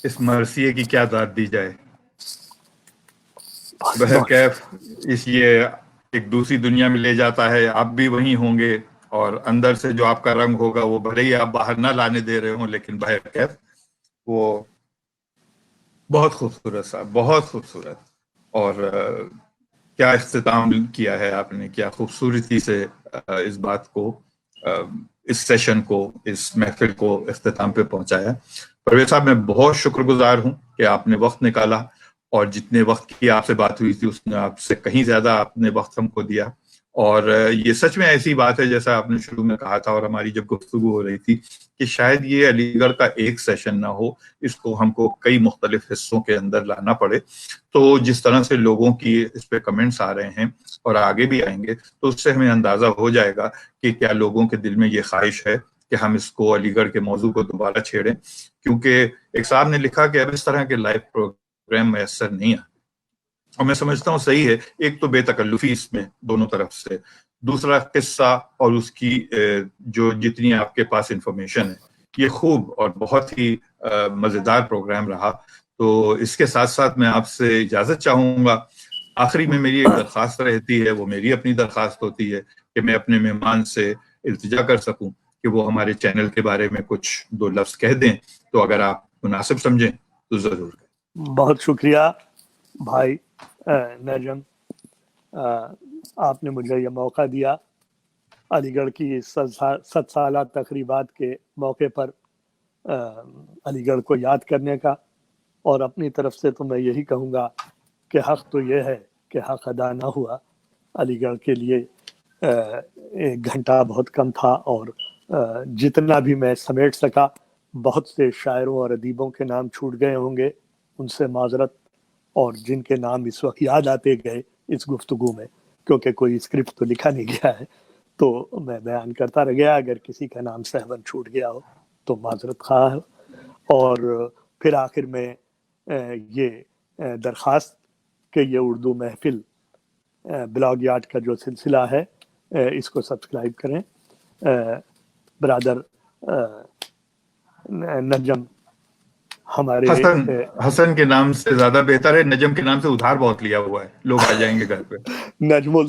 [SPEAKER 1] इस मरसिए की क्या दाद दी जाए।
[SPEAKER 2] बहुत
[SPEAKER 1] बहर
[SPEAKER 2] बहुत
[SPEAKER 1] कैफ इस ये एक दूसरी दुनिया में ले जाता है, आप भी वहीं होंगे और अंदर से जो आपका रंग होगा वो भले ही आप बाहर ना लाने दे रहे हो, लेकिन बहर कैफ वो बहुत खूबसूरत साहब, बहुत खूबसूरत। और क्या इख्तिताम किया है आपने, क्या खूबसूरती से इस बात को, इस सेशन को, इस महफिल को इख्तिताम पे पहुंचाया। परवेज साहब, मैं बहुत शुक्रगुजार हूं कि आपने वक्त निकाला और जितने वक्त की आपसे बात हुई थी उसने आपसे कहीं ज्यादा आपने वक्त हमको दिया। और ये सच में ऐसी बात है जैसा आपने शुरू में कहा था और हमारी जब गुफ्तगू हो रही थी कि शायद ये अलीगढ़ का एक सेशन ना हो, इसको हमको कई मुख्तलिफ हिस्सों के अंदर लाना पड़े। तो जिस तरह से लोगों की इस पे कमेंट्स आ रहे हैं और आगे भी आएंगे, तो उससे हमें अंदाजा हो जाएगा कि क्या लोगों के दिल में ये ख्वाहिश है कि हम इसको अलीगढ़ के मौजू को दोबारा छेड़ें। क्योंकि एक साहब ने लिखा कि अब इस तरह के लाइव प्रोग्राम मैसर नहीं है, और मैं समझता हूँ सही है। एक तो बेतकल्लुफी इसमें दोनों तरफ से, दूसरा किस्सा और उसकी जो जितनी आपके पास इंफॉर्मेशन है, ये खूब और बहुत ही मजेदार प्रोग्राम रहा। तो इसके साथ साथ मैं आपसे इजाजत चाहूंगा। आखिरी में मेरी एक दरख्वास्त रहती है, वो मेरी अपनी दरख्वास्त होती है कि मैं अपने मेहमान से इल्तिजा कर सकूं कि वो हमारे चैनल के बारे में कुछ दो लफ्ज कह दें, तो अगर आप मुनासिब समझें तो जरूर करें।
[SPEAKER 2] बहुत शुक्रिया भाई नजम, आपने मुझे ये मौका दिया अलीगढ़ की 7 साला तकरीबात के मौके पर अलीगढ़ को याद करने का। और अपनी तरफ से तो मैं यही कहूँगा कि हक़ तो ये है कि हक़ अदा ना हुआ। अलीगढ़ के लिए 1 घंटा बहुत कम था और जितना भी मैं समेट सका, बहुत से शायरों और अदीबों के नाम छूट गए होंगे, उनसे माजरत। और जिनके नाम इस वक्त याद आते गए इस गुफ्तगू में, क्योंकि कोई स्क्रिप्ट तो लिखा नहीं गया है, तो मैं बयान करता रह गया। अगर किसी का नाम सहवन छूट गया हो तो माजरत ख़्वाह हो। और फिर आखिर में ये दरख्वास्त कि ये उर्दू महफिल ब्लॉग यार्ड का जो सिलसिला है इसको सब्सक्राइब करें। ब्रादर नजम हमारे
[SPEAKER 1] हसन के नाम से ज्यादा बेहतर है, नजम के नाम से उधार बहुत लिया हुआ है, लोग आ जाएंगे घर पे।
[SPEAKER 2] नजमुल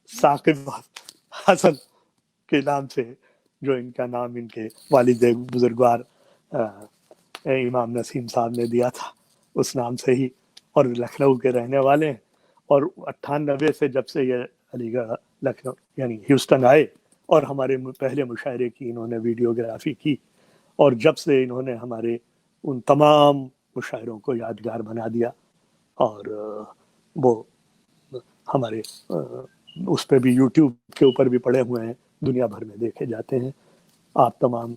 [SPEAKER 2] साकिब हसन के नाम से, जो इनका नाम इनके वालिद बुजुर्गवार इमाम नसीम साहब ने दिया था, उस नाम से ही। और लखनऊ के रहने वाले हैं। और 98 से जब से ये अलीगढ़ लखनऊ यानी ह्यूस्टन आए और हमारे पहले मुशायरे की इन्होंने वीडियोग्राफी की, और जब से इन्होंने हमारे उन तमाम मुशायरों को यादगार बना दिया। और वो हमारे उस पर भी यूट्यूब के ऊपर भी पड़े हुए हैं, दुनिया भर में देखे जाते हैं। आप तमाम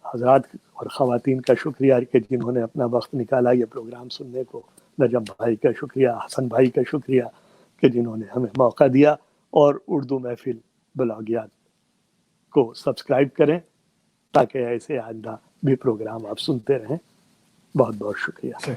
[SPEAKER 2] हजरात और ख़वातीन का शुक्रिया कि जिन्होंने अपना वक्त निकाला ये प्रोग्राम सुनने को। नजम भाई का शुक्रिया, हसन भाई का शुक्रिया कि जिन्होंने हमें मौका दिया। और उर्दू महफिल ब्लॉगियात को सब्सक्राइब करें ताकि ऐसे आइंदा भी प्रोग्राम आप सुनते रहें। बहुत बहुत शुक्रिया।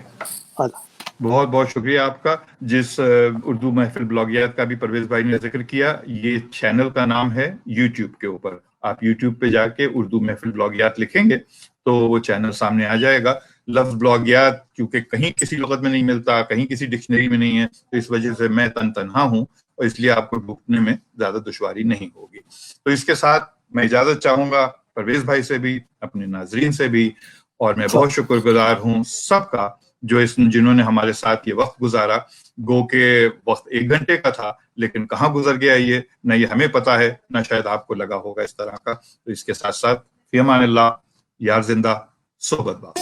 [SPEAKER 2] आला
[SPEAKER 1] बहुत बहुत शुक्रिया आपका। जिस उर्दू महफिल ब्लॉगियात का भी परवेज भाई ने जिक्र किया, ये चैनल का नाम है यूट्यूब के ऊपर। आप यूट्यूब पे जाके उर्दू महफिल ब्लॉगियात लिखेंगे तो वो चैनल सामने आ जाएगा। लफ्ज ब्लॉगियात क्योंकि कहीं किसी लुगत में नहीं मिलता, कहीं किसी डिक्शनरी में नहीं है, तो इस वजह से मैं तनहा हूँ और इसलिए आपको ढूंढने में ज्यादा दुश्वारी नहीं होगी। तो इसके साथ मैं इजाजत चाहूंगा परवेज भाई से भी, अपने नाजरीन से भी। और मैं बहुत शुक्रगुजार हूँ सबका जो जिन्होंने हमारे साथ ये वक्त गुजारा। गो के वक्त 1 घंटे का था, लेकिन कहाँ गुजर गया ये न ये हमें पता है, न शायद आपको लगा होगा इस तरह का। तो इसके साथ साथ फी अमान अल्लाह, यार जिंदा, सोहबत बात।